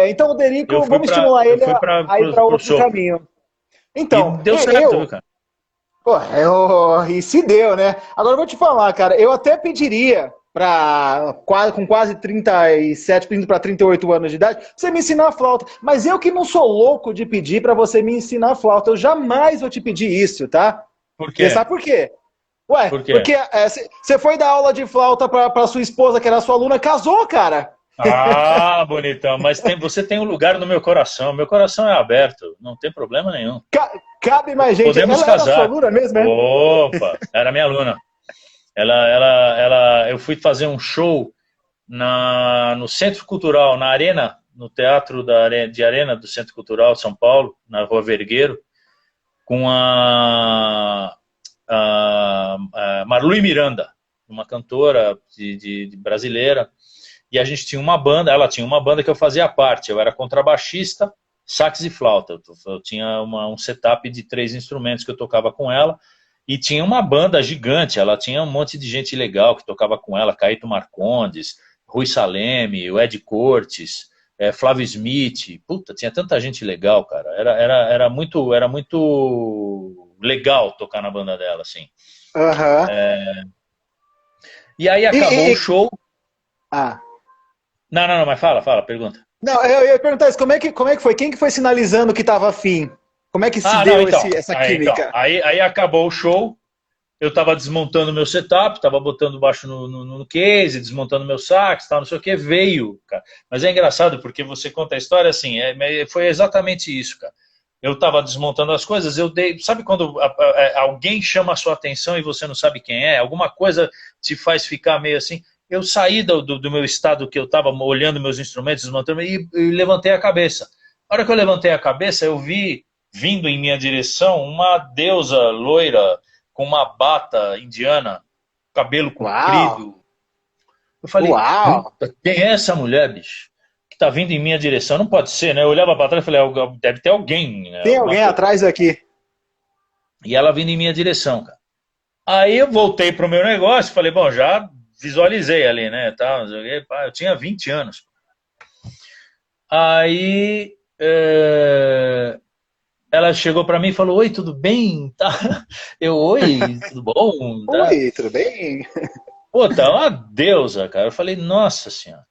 Então, o Derico, vamos estimular ele a ir para outro caminho. Então, e deu certo, cara. Pô, e se deu, né? Agora eu vou te falar, cara, eu até pediria com quase 37, indo para 38 anos de idade, você me ensinar a flauta. Mas eu que não sou louco de pedir para você me ensinar a flauta, eu jamais vou te pedir isso, tá? Por quê? Você sabe por quê? Ué, por quê? Porque você foi dar aula de flauta para sua esposa, que era sua aluna, casou, cara. Ah, bonitão, mas você tem um lugar no meu coração é aberto, não tem problema nenhum. Cabe mais gente. Podemos casar. Era sua aluna mesmo, né? Opa, era minha aluna. Eu fui fazer um show no Centro Cultural, na Arena, no Teatro de Arena do Centro Cultural de São Paulo, na Rua Vergueiro, com a Marlui Miranda, uma cantora de brasileira. E a gente tinha uma banda, ela tinha uma banda que eu fazia parte. Eu era contrabaixista, sax e flauta. Eu tinha um setup de 3 instrumentos que eu tocava com ela. E tinha uma banda gigante, ela tinha um monte de gente legal que tocava com ela, Caíto Marcondes, Rui Saleme, o Ed Cortes, Flávio Smith. Puta, tinha tanta gente legal, cara. Era muito legal tocar na banda dela, assim. Uhum. E aí acabou o show. Não, mas fala, pergunta. Não, eu ia perguntar isso, como é que foi? Quem que foi sinalizando que estava afim? Como é que se deu essa química? Então, aí acabou o show, eu estava desmontando meu setup, estava botando baixo no case, desmontando meu sax, tal, não sei o que, veio, cara. Mas é engraçado, porque você conta a história assim, foi exatamente isso, cara. Eu estava desmontando as coisas, sabe quando alguém chama a sua atenção e você não sabe quem é? Alguma coisa te faz ficar meio assim... Eu saí do meu estado que eu estava olhando meus instrumentos, desmontando, e levantei a cabeça. Na hora que eu levantei a cabeça, eu vi, vindo em minha direção, uma deusa loira com uma bata indiana, cabelo comprido. Eu falei, quem é essa mulher, bicho? Que tá vindo em minha direção? Não pode ser, né? Eu olhava para trás e falei, deve ter alguém. Né? Tem alguém atrás aqui. E ela vindo em minha direção, cara. Aí eu voltei pro meu negócio, falei, bom, já... visualizei ali, né? Eu tinha 20 anos. Aí ela chegou para mim e falou, oi, tudo bem? Tá. Oi, tudo bom? Tá. Oi, tudo bem? Pô, tá uma deusa, cara. Eu falei, nossa senhora.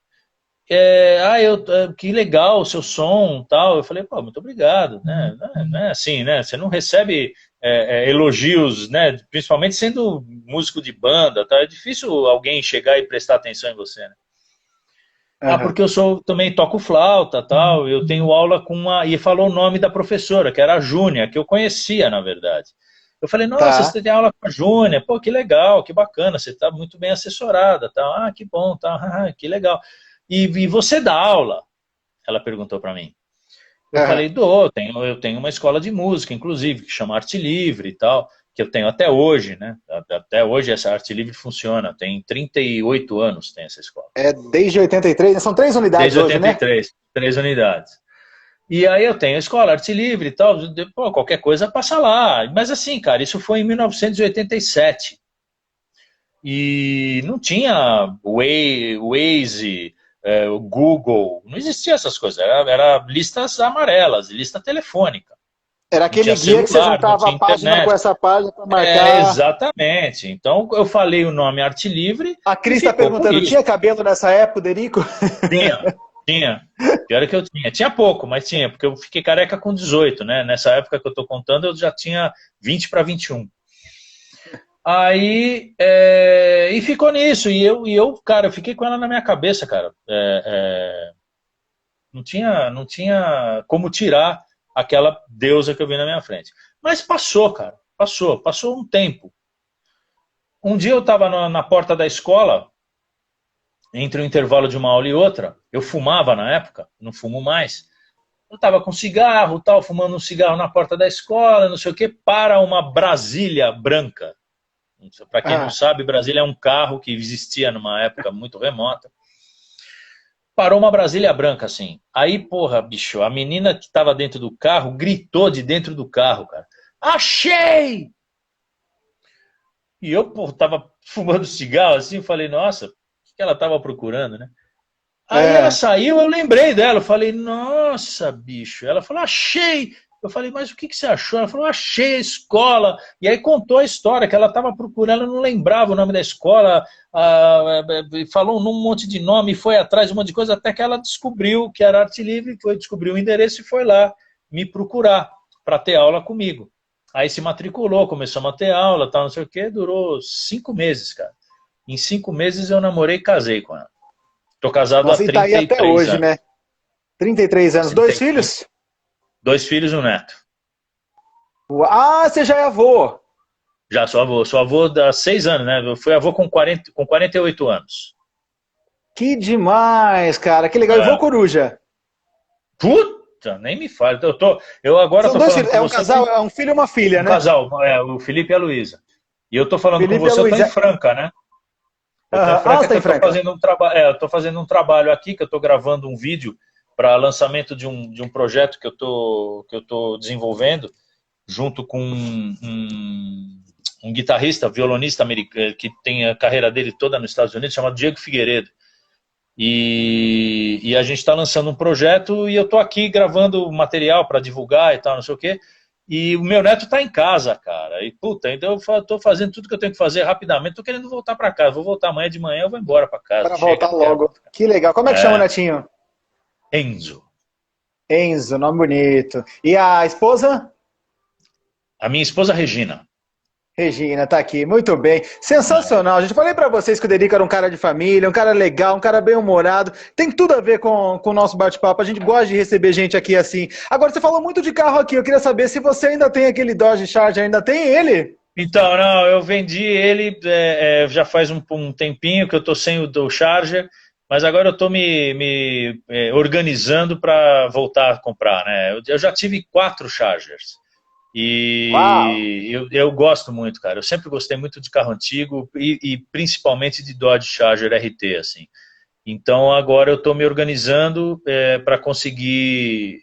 Que legal o seu som, tal. Eu falei, pô, muito obrigado, né? Não é assim, né? Você não recebe elogios, né? Principalmente sendo músico de banda, tá? É difícil alguém chegar e prestar atenção em você, né? Porque eu também toco flauta, tal. Eu tenho aula e falou o nome da professora, que era a Júnia, que eu conhecia, na verdade. Eu falei, nossa, você tem aula com a Júnia, pô, que legal, que bacana, você tá muito bem assessorada, tal. Que bom, tal, que legal. E você dá aula? Ela perguntou para mim. Eu falei, eu tenho uma escola de música, inclusive, que chama Arte Livre e tal, que eu tenho até hoje, né? Até hoje essa Arte Livre funciona, tem 38 anos tem essa escola. Desde 83, são 3 unidades desde 83, hoje, né? 3 unidades. E aí eu tenho a escola, arte livre e tal, pô, qualquer coisa passa lá. Mas assim, cara, isso foi em 1987. E não tinha Waze, o Google, não existia essas coisas. Era listas amarelas, lista telefônica. Era Não tinha aquele guia que você celular, não juntava tinha a página com internet. essa página para É, marcar. exatamente. Então eu falei o nome Arte Livre A e Cris está ficou por perguntando, isso. tinha cabelo nessa época, Derico? Tinha, tinha. Pior é que eu tinha. Tinha pouco, mas tinha, porque eu fiquei careca com 18, né? Nessa época que eu tô contando, eu já tinha 20 para 21. Aí, e ficou nisso. E eu, cara, eu fiquei com ela na minha cabeça, cara. Não tinha como tirar aquela deusa que eu vi na minha frente. Mas passou, cara. Passou um tempo. Um dia eu estava na porta da escola, entre o intervalo de uma aula e outra, eu fumava na época, não fumo mais. Eu estava com cigarro, tal, fumando um cigarro na porta da escola, não sei o que, para uma Brasília branca. Para quem não Ah, sabe, Brasília é um carro que existia numa época muito remota. Parou uma Brasília branca, assim. Aí, porra, bicho, a menina que estava dentro do carro gritou de dentro do carro, cara. Achei! E eu, pô, tava fumando cigarro assim, falei, nossa, o que ela tava procurando, né? Aí ela é. saiu, eu lembrei dela, eu falei, nossa, bicho. Ela falou, achei. Eu falei, mas o que você achou? Ela falou, achei a escola. E aí contou a história, que ela estava procurando, ela não lembrava o nome da escola, falou num monte de nome, foi atrás de um monte de coisa, até que ela descobriu que era Arte Livre, foi descobrir o endereço e foi lá me procurar para ter aula comigo. Aí se matriculou, começamos a ter aula, tal, não sei o quê, durou 5 meses, cara. Em 5 meses eu namorei e casei com ela. Tô casado há Nossa, e tá aí até 33 hoje, anos. né? 33 anos, dois 33. filhos? 2 filhos e um neto. Ah, você já é avô. Já sou avô há 6 anos, né? Eu fui avô com 48 anos. Que demais, cara, que legal. E vô É. coruja? Puta, nem me fale. Eu agora São tô dois falando filhos, com é um você, casal, é um filho e uma filha, um né? casal, o Felipe e a Luísa. E eu tô falando com Felipe e a você, eu tô em Luísa. Franca, né? Eu tô em Aham. Ah, você Franca tá que em eu tô Franca. fazendo um trabalho, eu tô fazendo um trabalho aqui, que eu tô gravando um vídeo para lançamento de um projeto que eu tô desenvolvendo, junto com um guitarrista, violonista americano, que tem a carreira dele toda nos Estados Unidos, chamado Diego Figueiredo. E a gente está lançando um projeto e eu estou aqui gravando material para divulgar e tal, não sei o quê. E o meu neto está em casa, cara. E puta, então eu estou fazendo tudo que eu tenho que fazer rapidamente. Estou querendo voltar para casa. Vou voltar amanhã de manhã, eu vou embora para casa. Para Chega, voltar não quero logo. mais ficar. Que legal. Como é que chama o netinho? Enzo. Enzo, nome bonito. E a esposa? A minha esposa Regina. Regina, tá aqui. Muito bem. É. Sensacional, gente. Falei pra vocês que o Derico era um cara de família, um cara legal, um cara bem-humorado. Tem tudo a ver com o nosso bate-papo. A gente gosta de receber gente aqui assim. Agora, você falou muito de carro aqui. Eu queria saber se você ainda tem aquele Dodge Charger. Ainda tem ele? Então, não, eu vendi ele já faz um tempinho que eu estou sem o Charger, mas agora eu estou me organizando para voltar a comprar, né? Eu já tive 4 Chargers Uau! e eu gosto muito, cara. Eu sempre gostei muito de carro antigo e principalmente de Dodge Charger RT, assim. Então agora eu estou me organizando para conseguir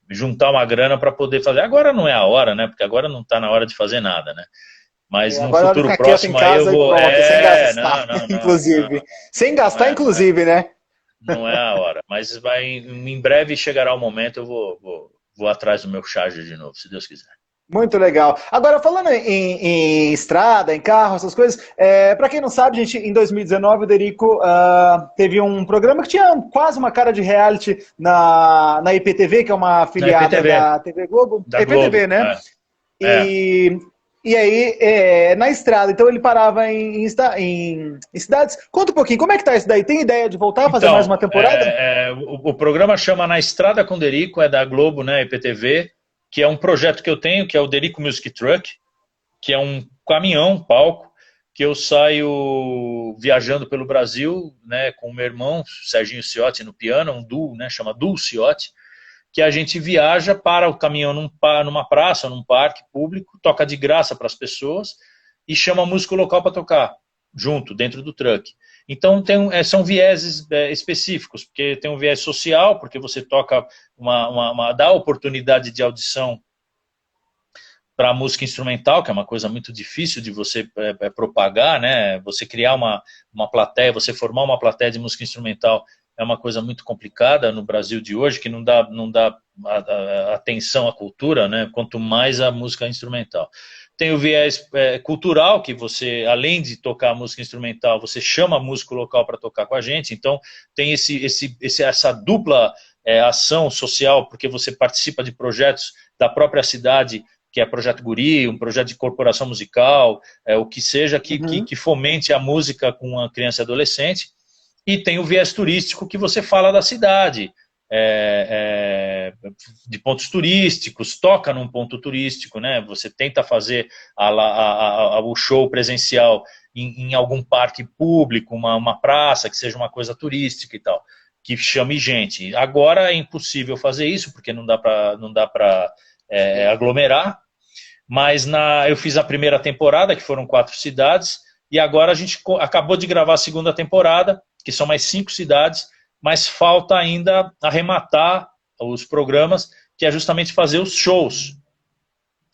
juntar uma grana para poder fazer. Agora não é a hora, né? Porque agora não está na hora de fazer nada, né? Mas num Agora é hora de futuro ficar quieto em próximo aí eu casa e vou. pronto, sem Não, gastar, não, não, inclusive. Sem não gastar, é, não é, inclusive, né? não é a hora. Mas em breve chegará o momento, eu vou atrás do meu charger de novo, se Deus quiser. Muito legal. Agora, falando em estrada, em carro, essas coisas, para quem não sabe, gente, em 2019 o Derico teve um programa que tinha quase uma cara de reality na IPTV, que é uma Na afiliada IPTV, da TV Globo. da IPTV, Globo. né? É. E aí, na estrada, então ele parava em cidades. Conta um pouquinho, como é que tá isso daí? Tem ideia de voltar a fazer mais uma Então, temporada? o programa chama Na Estrada com Derico, é da Globo, né, IPTV, que é um projeto que eu tenho, que é o Derico Music Truck, que é um caminhão, um palco, que eu saio viajando pelo Brasil, né, com o meu irmão, Serginho Ciotti, no piano, um duo, né, chama Duo Ciotti, que a gente viaja para o caminhão numa praça, num parque público, toca de graça para as pessoas e chama músico local para tocar, junto, dentro do truck. Então são vieses específicos, porque tem um viés social, porque você toca dá oportunidade de audição para a música instrumental, que é uma coisa muito difícil de você propagar, né? Você criar uma plateia, você formar uma plateia de música instrumental é uma coisa muito complicada no Brasil de hoje, que não dá atenção à cultura, né? Quanto mais a música instrumental. Tem o viés cultural, que você, além de tocar a música instrumental, você chama músico local para tocar com a gente, então tem essa dupla ação social, porque você participa de projetos da própria cidade, que é Projeto Guri, um projeto de corporação musical, o que seja que fomente a música com a criança e adolescente. E tem o viés turístico, que você fala da cidade, de pontos turísticos, toca num ponto turístico, né? Você tenta fazer o show presencial em algum parque público, uma praça, que seja uma coisa turística e tal, que chame gente. Agora é impossível fazer isso, porque não dá para aglomerar, mas eu fiz a primeira temporada, que foram 4 cidades, e agora a gente acabou de gravar a segunda temporada, que são mais 5 cidades, mas falta ainda arrematar os programas, que é justamente fazer os shows.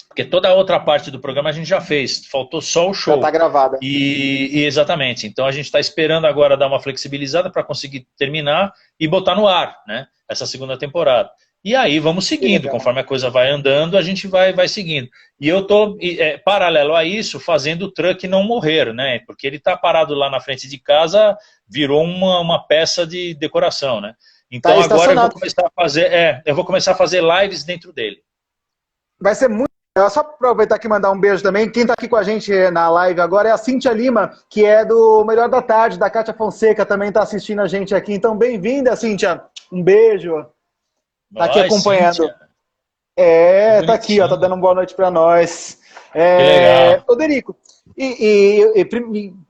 Porque toda a outra parte do programa a gente já fez, faltou só o show. Já está gravada. Exatamente, então a gente está esperando agora dar uma flexibilizada para conseguir terminar e botar no ar, né, essa segunda temporada. E aí vamos seguindo, conforme a coisa vai andando, a gente vai seguindo. E eu estou, paralelo a isso, fazendo o truck não morrer, né? Porque ele está parado lá na frente de casa, virou uma peça de decoração, né? Então agora eu vou começar a fazer lives dentro dele. Vai ser muito legal. Só aproveitar aqui e mandar um beijo também. Quem está aqui com a gente na live agora é a Cíntia Lima, que é do Melhor da Tarde, da Kátia Fonseca, também está assistindo a gente aqui. Então, bem-vinda, Cíntia. Um beijo. Tá aqui acompanhando. Cíntia. Tá aqui, ó, tá dando uma boa noite para nós. Que legal. Ô, Derico,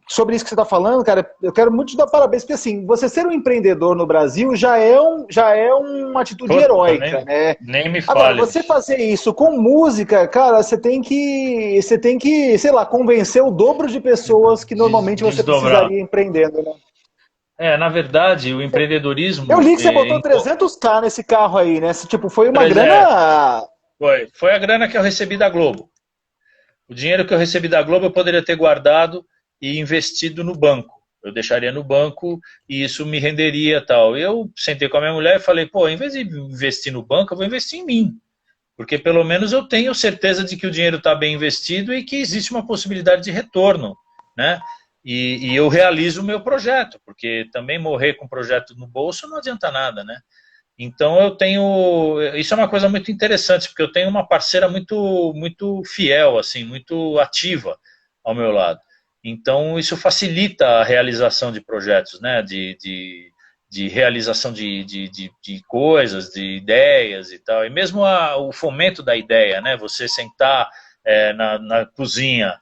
sobre isso que você tá falando, cara, eu quero muito te dar parabéns, porque assim, você ser um empreendedor no Brasil já é uma atitude heróica, né? Nem me fale. Agora, você fazer isso com música, cara, você tem que, sei lá, convencer o dobro de pessoas que normalmente você precisaria empreendendo, né? Na verdade, o empreendedorismo... Eu li que você botou 300k nesse carro aí, né? Tipo, foi uma grana... Foi a grana que eu recebi da Globo. O dinheiro que eu recebi da Globo eu poderia ter guardado e investido no banco. Eu deixaria no banco e isso me renderia tal. Eu sentei com a minha mulher e falei, pô, em vez de investir no banco, eu vou investir em mim. Porque pelo menos eu tenho certeza de que o dinheiro está bem investido e que existe uma possibilidade de retorno, né? E eu realizo o meu projeto, porque também morrer com o projeto no bolso não adianta nada, né? Então eu tenho... Isso é uma coisa muito interessante, porque eu tenho uma parceira muito fiel, assim, muito ativa ao meu lado. Então isso facilita a realização de projetos, né? De realização de coisas, de ideias e tal. E mesmo o fomento da ideia, né? Você sentar na cozinha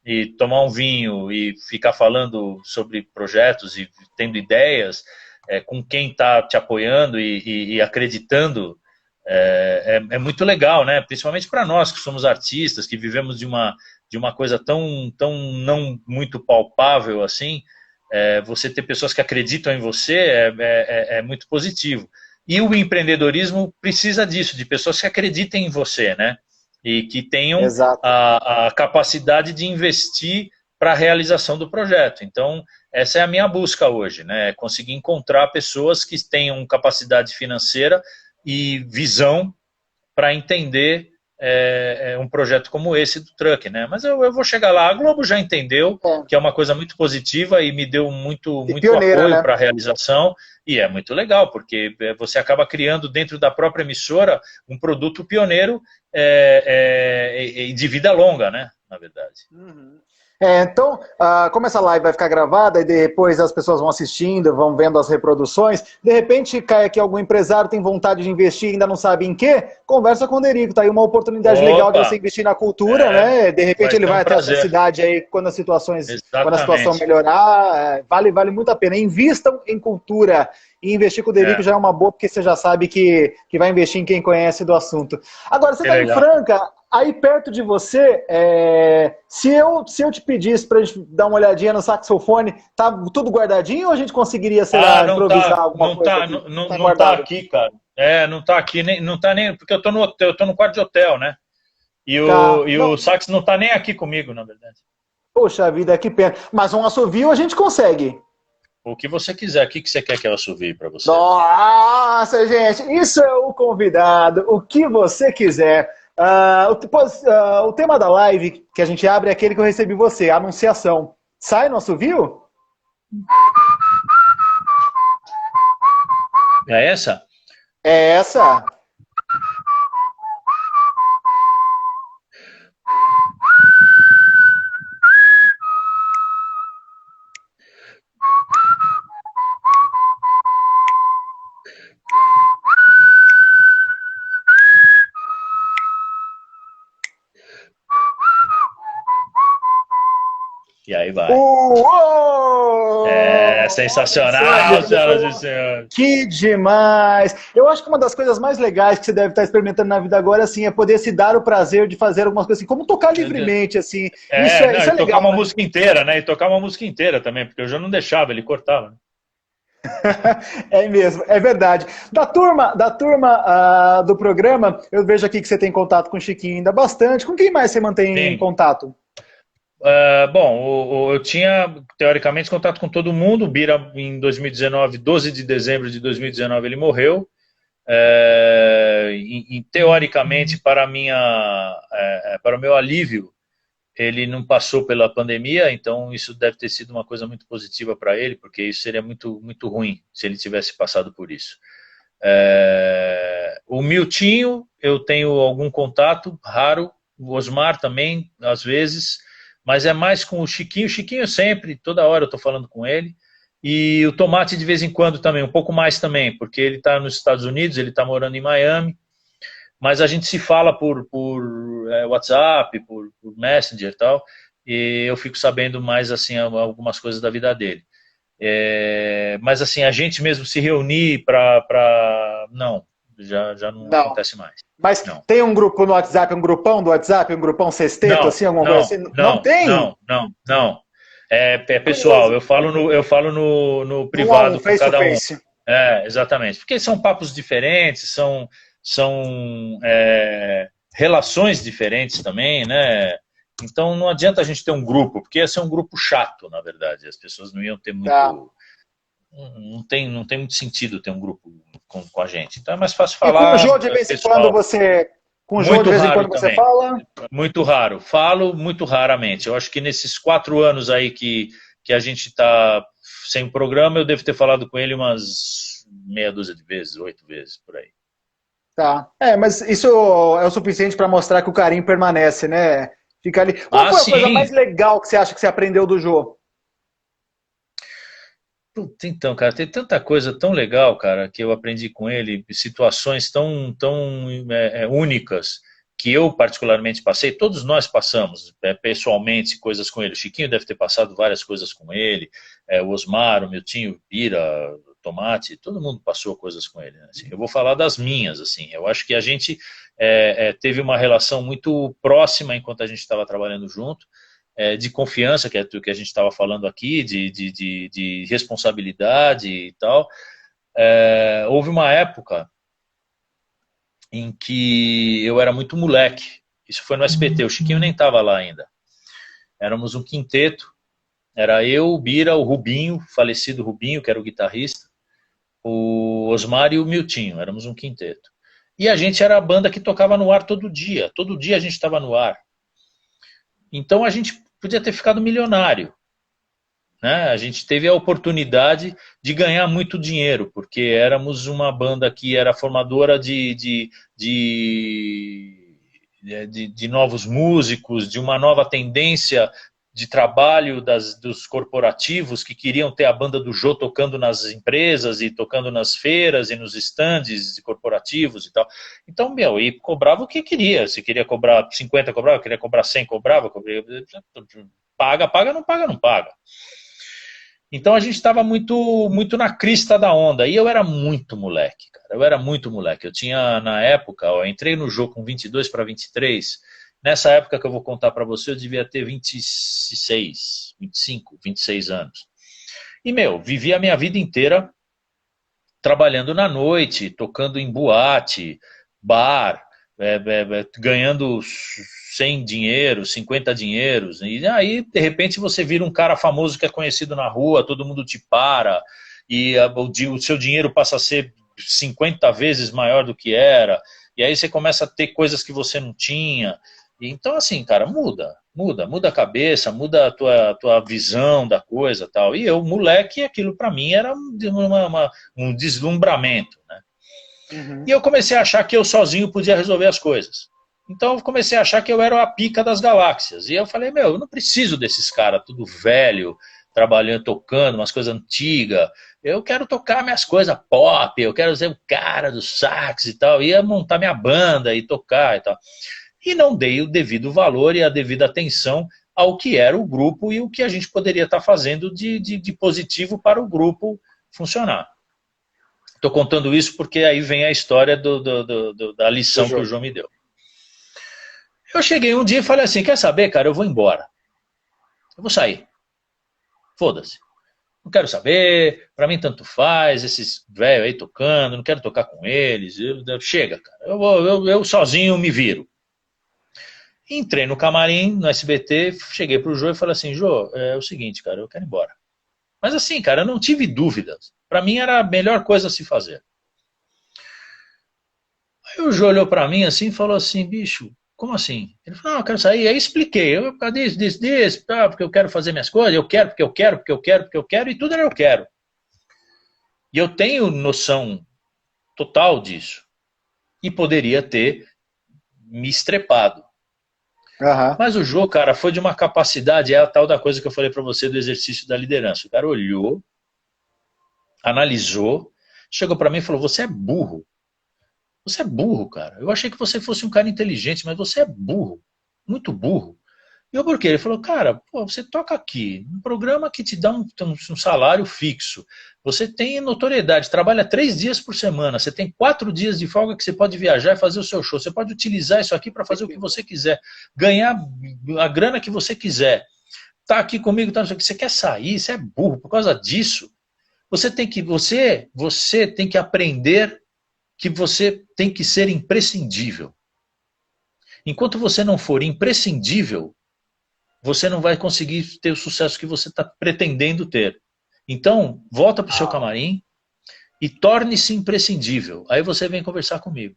e tomar um vinho e ficar falando sobre projetos e tendo ideias com quem está te apoiando e acreditando, é muito legal, né? Principalmente para nós que somos artistas, que vivemos de uma coisa tão não muito palpável assim, você ter pessoas que acreditam em você é muito positivo. E o empreendedorismo precisa disso, de pessoas que acreditem em você, né? E que tenham a capacidade de investir para a realização do projeto. Então, essa é a minha busca hoje, né? Conseguir encontrar pessoas que tenham capacidade financeira e visão para entender um projeto como esse do truck, né? Mas eu vou chegar lá. A Globo já entendeu que é uma coisa muito positiva e me deu muito pioneira, apoio, né, para a realização. E é muito legal, porque você acaba criando dentro da própria emissora um produto pioneiro de vida longa, né? Na verdade. Uhum. Então, como essa live vai ficar gravada e depois as pessoas vão assistindo, vão vendo as reproduções, de repente cai aqui algum empresário tem vontade de investir e ainda não sabe em quê, conversa com o Derico, tá aí uma oportunidade legal de você investir na cultura, né? De repente ele vai até a sua cidade aí quando a situação melhorar, vale muito a pena. Invistam em cultura. E investir com o Derico já é uma boa, porque você já sabe que vai investir em quem conhece do assunto. Agora, você está em Franca, aí perto de você, se eu te pedisse pra gente dar uma olhadinha no saxofone, tá tudo guardadinho ou a gente conseguiria, sei lá, Não improvisar tá, alguma não coisa tá, aqui? Tá não tá guardado. aqui, cara. Não tá aqui, não tá nem, porque eu tô no hotel, eu tô no quarto de hotel, né? Tá. E o Não, sax não tá nem aqui comigo, na verdade. poxa vida, que pena. Mas um assovio a gente consegue. O que você quiser, o que você quer que eu assovie pra você? Nossa, gente, isso é o convidado, o que você quiser. O tema da live que a gente abre é aquele que eu recebi você, a anunciação. Sai no assovio? É essa? É essa. E aí vai. Uou! É sensacional, senhoras e senhores. Que demais! Eu acho que uma das coisas mais legais que você deve estar experimentando na vida agora, assim, é poder se dar o prazer de fazer algumas coisas assim, como tocar livremente, assim. Isso Não, é e tocar legal, uma né? música inteira, né? E tocar uma música inteira também, porque eu já não deixava, ele cortava. Né? É mesmo, é verdade. Da turma do programa, eu vejo aqui que você tem contato com o Chiquinho ainda bastante. Com quem mais você mantém Sim. contato? Bom, eu tinha, teoricamente, contato com todo mundo. O Bira, em 2019, 12 de dezembro de 2019, ele morreu. Teoricamente, para o meu alívio, ele não passou pela pandemia, então isso deve ter sido uma coisa muito positiva para ele, porque isso seria muito, muito ruim se ele tivesse passado por isso. O Miltinho, eu tenho algum contato raro, o Osmar também, às vezes, mas é mais com o Chiquinho. O Chiquinho sempre, toda hora eu estou falando com ele. E o Tomate de vez em quando também, um pouco mais também, porque ele está nos Estados Unidos, ele está morando em Miami, mas a gente se fala por WhatsApp, por Messenger e tal, e eu fico sabendo mais assim algumas coisas da vida dele. Mas assim, a gente mesmo se reunir não, já não Não. acontece mais. Mas Não. tem um grupo no WhatsApp, um grupão do WhatsApp, um grupão sexteto, assim, alguma coisa assim? Não tem? Não. É pessoal, Curioso. eu falo no Um a um, privado com face to cada um. face. Exatamente. Porque são papos diferentes, são relações diferentes também, né? Então não adianta a gente ter um grupo, porque ia ser um grupo chato, na verdade. As pessoas não iam ter muito. Tá. Não tem muito sentido ter um grupo com a gente. Então é mais fácil E com o falar. Jô, de vez em Pessoal, quando você. Com o Jô, de muito vez em raro quando você também. fala. Muito raro. Falo muito raramente. Eu acho que nesses 4 anos aí que a gente está sem o programa, eu devo ter falado com ele umas meia dúzia de vezes, 8 vezes, por aí. Tá. Mas isso é o suficiente para mostrar que o carinho permanece, né? Fica ali. Qual foi a coisa Sim. mais legal que você acha que você aprendeu do Jô? Puta, então, cara, tem tanta coisa tão legal, cara, que eu aprendi com ele, situações tão únicas que eu particularmente passei, todos nós passamos pessoalmente coisas com ele. O Chiquinho deve ter passado várias coisas com ele, o Osmar, o Miltinho, o Bira, o Tomate, todo mundo passou coisas com ele. Né? Assim, eu vou falar das minhas, assim. Eu acho que a gente teve uma relação muito próxima enquanto a gente estava trabalhando junto. De confiança, que é o que a gente estava falando aqui, de responsabilidade e tal. Houve uma época em que eu era muito moleque. Isso foi no SBT, o Chiquinho nem estava lá ainda. Éramos um quinteto, era eu, o Bira, o Rubinho, falecido Rubinho, que era o guitarrista, o Osmar e o Miltinho, éramos um quinteto. E a gente era a banda que tocava no ar todo dia a gente estava no ar. Então a gente podia ter ficado milionário. Né? A gente teve a oportunidade de ganhar muito dinheiro, porque éramos uma banda que era formadora de novos músicos, de uma nova tendência de trabalho dos corporativos que queriam ter a banda do Jô tocando nas empresas e tocando nas feiras e nos estandes corporativos e tal. Então, e cobrava o que queria. Se queria cobrar 50, cobrava. Queria cobrar 100, cobrava. Paga, não paga, não paga. Então a gente estava muito, muito na crista da onda. E eu era muito moleque, cara. Eu era muito moleque. Eu tinha, na época, eu entrei no jogo com 22 para 23. Nessa época que eu vou contar para você, eu devia ter 26, 25, 26 anos. E, vivi a minha vida inteira trabalhando na noite, tocando em boate, bar, ganhando 100 dinheiros, 50 dinheiros. E aí, de repente, você vira um cara famoso que é conhecido na rua, todo mundo te para, e o seu dinheiro passa a ser 50 vezes maior do que era. E aí você começa a ter coisas que você não tinha. Então, assim, cara, muda a cabeça, muda a tua visão da coisa, tal. E eu, moleque, aquilo para mim era um deslumbramento, né? Uhum. E eu comecei a achar que eu sozinho podia resolver as coisas. Então eu comecei a achar que eu era a pica das galáxias. E eu falei, eu não preciso desses caras tudo velho, trabalhando, tocando umas coisas antigas. Eu quero tocar minhas coisas pop, eu quero ser o cara do sax e tal. Ia montar minha banda e tocar e tal. E não dei o devido valor e a devida atenção ao que era o grupo e o que a gente poderia estar fazendo de positivo para o grupo funcionar. Estou contando isso porque aí vem a história da lição que o João me deu. Eu cheguei um dia e falei assim, quer saber, cara, eu vou embora. Eu vou sair. Foda-se. Não quero saber, pra mim tanto faz, esses velhos aí tocando, não quero tocar com eles. Chega, cara. Eu sozinho me viro. Entrei no camarim, no SBT, cheguei pro Jô e falei assim, Jô, é o seguinte, cara, eu quero ir embora. Mas assim, cara, eu não tive dúvidas. Pra mim era a melhor coisa a se fazer. Aí o Jô olhou pra mim assim e falou assim, bicho, como assim? Ele falou, não, eu quero sair. Aí expliquei, por causa disso, porque eu quero fazer minhas coisas, eu quero, porque eu quero, porque eu quero, porque eu quero, e tudo era eu quero. E eu tenho noção total disso. E poderia ter me estrepado. Uhum. Mas o Jô, cara, foi de uma capacidade, é a tal da coisa que eu falei pra você do exercício da liderança. O cara olhou, analisou, chegou pra mim e falou, você é burro. Você é burro, cara. Eu achei que você fosse um cara inteligente, mas você é burro. Muito burro. E eu por quê? Ele falou, cara, pô, você toca aqui, um programa que te dá um salário fixo. Você tem notoriedade, trabalha 3 dias por semana, você tem 4 dias de folga que você pode viajar e fazer o seu show. Você pode utilizar isso aqui para fazer o que você quiser, ganhar a grana que você quiser. Tá aqui comigo, tá, você quer sair, você é burro. Por causa disso, você tem que aprender que você tem que ser imprescindível. Enquanto você não for imprescindível, você não vai conseguir ter o sucesso que você está pretendendo ter. Então, volta para o seu camarim e torne-se imprescindível. Aí você vem conversar comigo.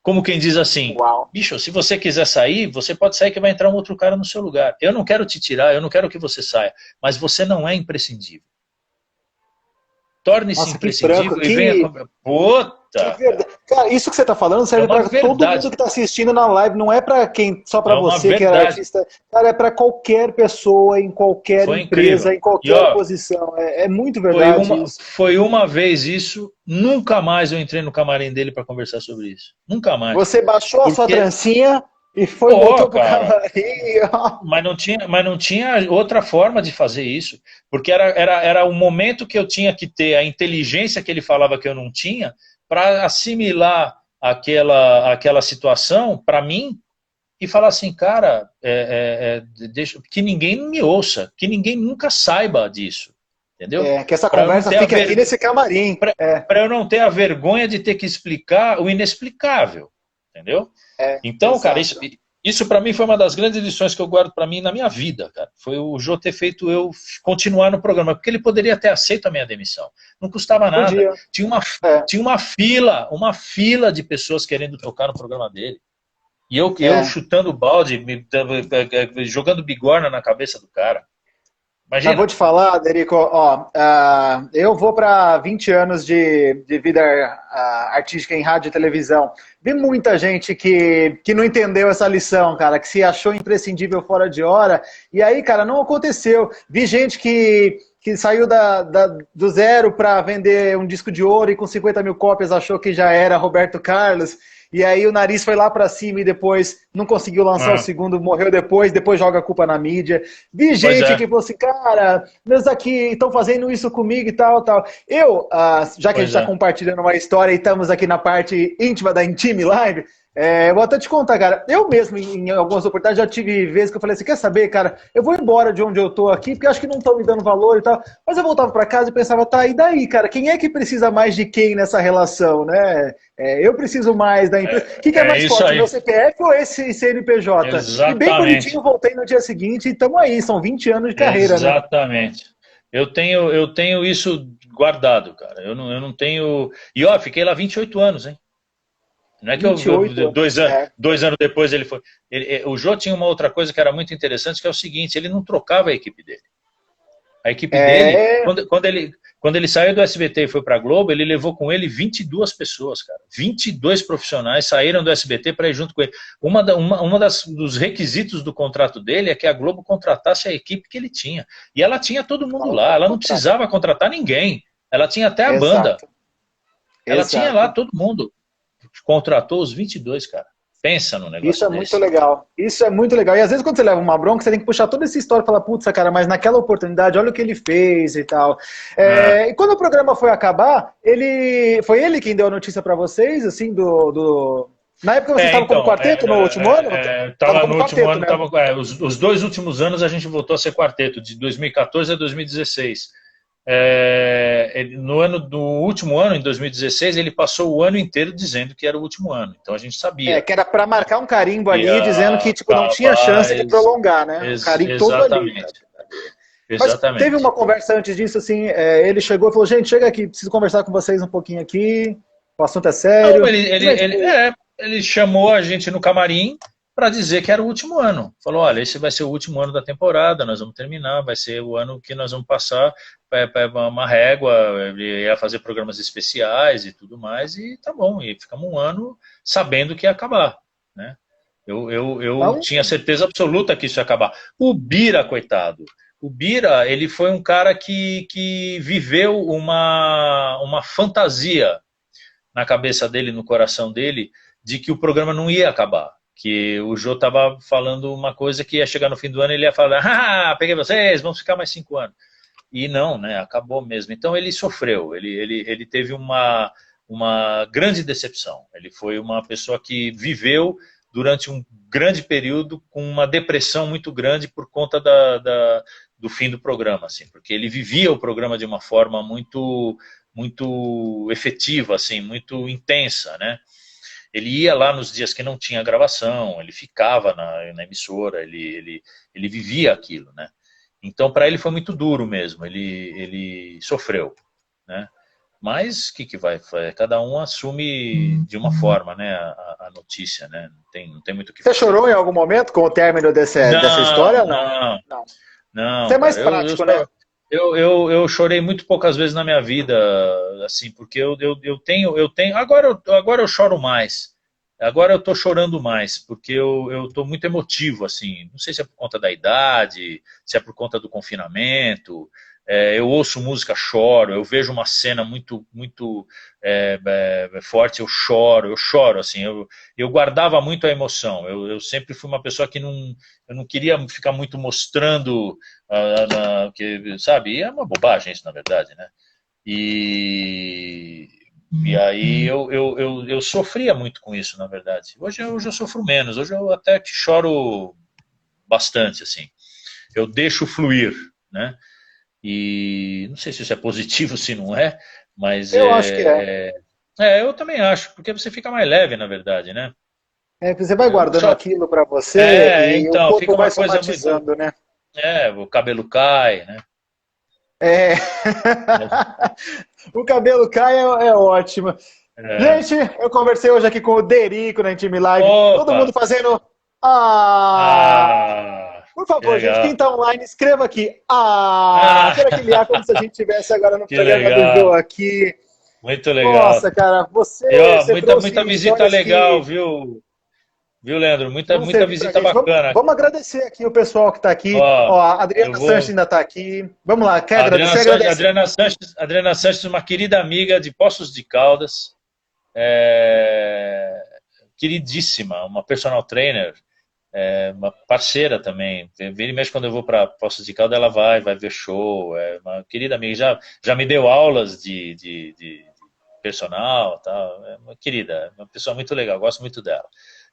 Como quem diz assim, bicho, se você quiser sair, você pode sair que vai entrar um outro cara no seu lugar. Eu não quero te tirar, eu não quero que você saia, mas você não é imprescindível. Torne-se imprescindível e venha... Puta! Cara, isso que você está falando serve para todo mundo que está assistindo na live, não é para quem, só para você que é artista, cara, é para qualquer pessoa, em qualquer empresa, em qualquer posição. É muito verdade isso. Foi uma vez isso, nunca mais eu entrei no camarim dele para conversar sobre isso. Nunca mais. Você baixou a sua trancinha e voltou pro camarim. Mas não tinha outra forma de fazer isso, porque era o momento que eu tinha que ter a inteligência que ele falava que eu não tinha, para assimilar aquela situação para mim e falar assim, cara, deixa, que ninguém me ouça, que ninguém nunca saiba disso, entendeu? Que essa conversa fique aqui nesse camarim. Para eu não ter a vergonha de ter que explicar o inexplicável, entendeu? Então, exato. Cara, isso para mim foi uma das grandes lições que eu guardo para mim na minha vida, cara. Foi o Jô ter feito eu continuar no programa, porque ele poderia ter aceito a minha demissão. Não custava nada. Tinha uma fila de pessoas querendo tocar no programa dele. E eu chutando balde, jogando bigorna na cabeça do cara. Imagina. Mas vou te falar, Derico, eu vou para 20 anos de vida artística em rádio e televisão. Vi muita gente que não entendeu essa lição, cara, que se achou imprescindível fora de hora, e aí, cara, não aconteceu. Vi gente que saiu do zero para vender um disco de ouro e com 50 mil cópias achou que já era Roberto Carlos, e aí o nariz foi lá pra cima e depois não conseguiu lançar o segundo, morreu depois joga a culpa na mídia. Vi gente que falou assim, cara, meus aqui estão fazendo isso comigo e tal. Eu, já que a gente está compartilhando uma história e estamos aqui na parte íntima da Intime Live, Vou até te contar, cara. Eu mesmo, em algumas oportunidades, já tive vezes que eu falei assim, quer saber, cara, eu vou embora de onde eu tô aqui, porque acho que não estão me dando valor e tal. Mas eu voltava para casa e pensava, tá, e daí, cara? Quem é que precisa mais de quem nessa relação, né? Eu preciso mais da empresa. O que é mais isso forte, aí. meu CPF ou esse CNPJ? E bem Exatamente. bonitinho, voltei no dia seguinte e estamos aí. São 20 anos de carreira, né? Exatamente. Eu tenho isso guardado, cara. Eu não tenho. E ó, fiquei lá 28 anos, hein? Não é que 28 anos. 2 anos depois ele foi. O Jô tinha uma outra coisa que era muito interessante, que é o seguinte: ele não trocava a equipe dele. A equipe dele, quando ele saiu do SBT e foi para a Globo, ele levou com ele 22 pessoas, cara. 22 profissionais saíram do SBT para ir junto com ele. Dos requisitos do contrato dele é que a Globo contratasse a equipe que ele tinha. E ela tinha todo mundo lá, ela não precisava contratar ninguém. Ela tinha até a banda. Ela tinha lá todo mundo. Contratou os 22, cara. Pensa no negócio Isso é desse. muito legal. Isso é muito legal. E às vezes quando você leva uma bronca, você tem que puxar toda essa história e falar, putz, cara, mas naquela oportunidade, olha o que ele fez e tal. E quando o programa foi acabar, foi ele quem deu a notícia para vocês, assim, Na época vocês estavam como quarteto no último ano? Tava no último ano, né? Os 2 últimos anos a gente voltou a ser quarteto, de 2014 a 2016. No último ano, em 2016, ele passou o ano inteiro dizendo que era o último ano. Então a gente sabia. Que era para marcar um carimbo ali, dizendo que tipo, não tinha chance de prolongar, né? Um carimbo todo ali. Mas teve uma conversa antes disso, assim, ele chegou e falou, gente, chega aqui, preciso conversar com vocês um pouquinho aqui, o assunto é sério. Não, ele chamou a gente no camarim para dizer que era o último ano. Falou, olha, esse vai ser o último ano da temporada, nós vamos terminar, vai ser o ano que nós vamos passar uma régua, ele ia fazer programas especiais e tudo mais, e tá bom, e ficamos um ano sabendo que ia acabar, né? Eu tinha certeza absoluta que isso ia acabar. O Bira, coitado, ele foi um cara que viveu uma fantasia na cabeça dele, no coração dele, de que o programa não ia acabar. Que o Jô estava falando uma coisa que ia chegar no fim do ano e ele ia falar, peguei vocês, vamos ficar mais 5 anos. E não, né, acabou mesmo. Então ele sofreu, ele teve uma grande decepção. Ele foi uma pessoa que viveu durante um grande período com uma depressão muito grande por conta do fim do programa, assim, porque ele vivia o programa de uma forma muito efetiva, assim, muito intensa, né? Ele ia lá nos dias que não tinha gravação, ele ficava na emissora, ele vivia aquilo, né? Então, para ele foi muito duro mesmo, ele sofreu, né? Mas, o que vai fazer? Cada um assume de uma forma, né, a notícia, né? Não tem muito o que fazer. Você chorou em algum momento com o término dessa história? Não. Você é mais prático, né? Eu chorei muito poucas vezes na minha vida, assim, porque eu tenho, agora eu choro mais. Agora eu tô chorando mais, porque eu tô muito emotivo, assim. Não sei se é por conta da idade, se é por conta do confinamento. Eu ouço música, choro. Eu vejo uma cena muito forte, eu choro, assim. Eu guardava muito a emoção. Eu sempre fui uma pessoa que eu não queria ficar muito mostrando, sabe? E é uma bobagem isso, na verdade, né? E aí eu sofria muito com isso, na verdade. Hoje eu sofro menos. Hoje eu até que choro bastante, assim. Eu deixo fluir, né? E não sei se isso é positivo, se não é, mas eu acho que é. Eu também acho, porque você fica mais leve, na verdade, né? Você vai guardando aquilo para você e então, o corpo fica uma vai coisa somatizando, muito, né? O cabelo cai, né? O cabelo cai é ótimo. Gente, eu conversei hoje aqui com o Derico na Intime Live. Opa. Todo mundo fazendo. Por favor, gente, quem tá online, escreva aqui. Quero aquele como se a gente estivesse agora no programa do Jô aqui. Muito legal. Nossa, cara, você muita visita legal, viu, Leandro? Muita visita bacana. Vamos agradecer aqui o pessoal que está aqui. A Adriana Sanches ainda está aqui. Vamos lá, quer agradecer? Adriana Sanches, uma querida amiga de Poços de Caldas. Queridíssima, uma personal trainer. Uma parceira também. Vira e mexe quando eu vou para Poços de Caldas, ela vai ver show. É uma querida amiga. Já me deu aulas de personal, tal. É uma querida, é uma pessoa muito legal, gosto muito dela.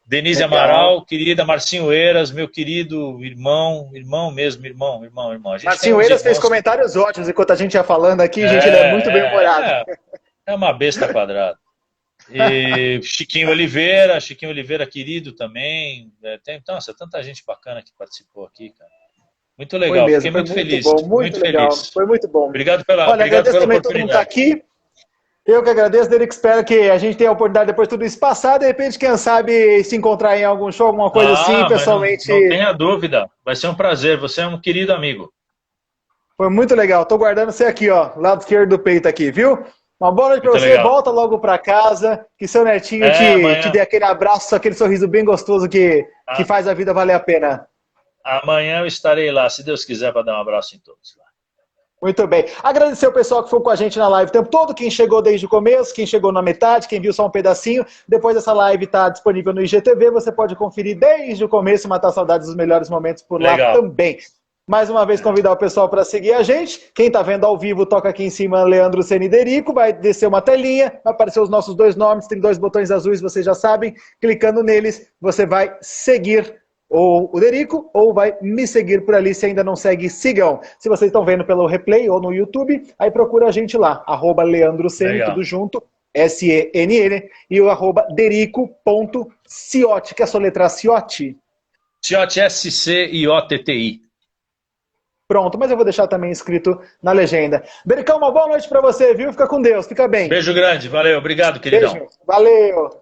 Denise Legal. Amaral, querida, Marcinho Eiras, meu querido irmão mesmo, irmão. A gente Marcinho tem uns Eiras fez irmãos comentários ótimos enquanto a gente ia falando aqui, gente, ele é muito bem humorado. É uma besta quadrada. E Chiquinho Oliveira querido também. Nossa, tanta gente bacana que participou aqui, cara. Muito legal, Foi mesmo, fiquei foi muito muito feliz. bom, muito legal, feliz. foi muito bom. Obrigado Olha, agradeço pela também todo mundo que está oportunidade. aqui. Eu que agradeço, Derico, espero que a gente tenha a oportunidade depois de tudo isso passar, de repente, quem sabe, se encontrar em algum show, alguma coisa assim, Mas pessoalmente. não tenha dúvida, vai ser um prazer, você é um querido amigo. Foi muito legal, tô guardando você aqui, ó, lado esquerdo do peito aqui, viu? Uma boa noite pra Muito você, legal. volta logo pra casa, que seu netinho te dê aquele abraço, aquele sorriso bem gostoso que faz a vida valer a pena. Amanhã eu estarei lá, se Deus quiser, para dar um abraço em todos. Muito bem. Agradecer o pessoal que foi com a gente na live o tempo todo, quem chegou desde o começo, quem chegou na metade, quem viu só um pedacinho. Depois essa live está disponível no IGTV, você pode conferir desde o começo e matar saudades dos melhores momentos por lá também. Mais uma vez convidar o pessoal para seguir a gente. Quem está vendo ao vivo, toca aqui em cima Leandro Ceni Derico, vai descer uma telinha, vai aparecer os nossos dois nomes, tem 2 botões azuis, vocês já sabem. Clicando neles, você vai seguir ou o Derico, ou vai me seguir por ali. Se ainda não segue, sigam. Se vocês estão vendo pelo replay ou no YouTube, aí procura a gente lá, @LeandroCeni, tudo junto, SENN, e o @Derico.ciotti, que é soletrar Ciotti. Ciotti, SCIOTTI. Pronto, mas eu vou deixar também escrito na legenda. Dericão, uma boa noite para você, viu? Fica com Deus, fica bem. Beijo grande, valeu, obrigado, queridão. Beijo, valeu.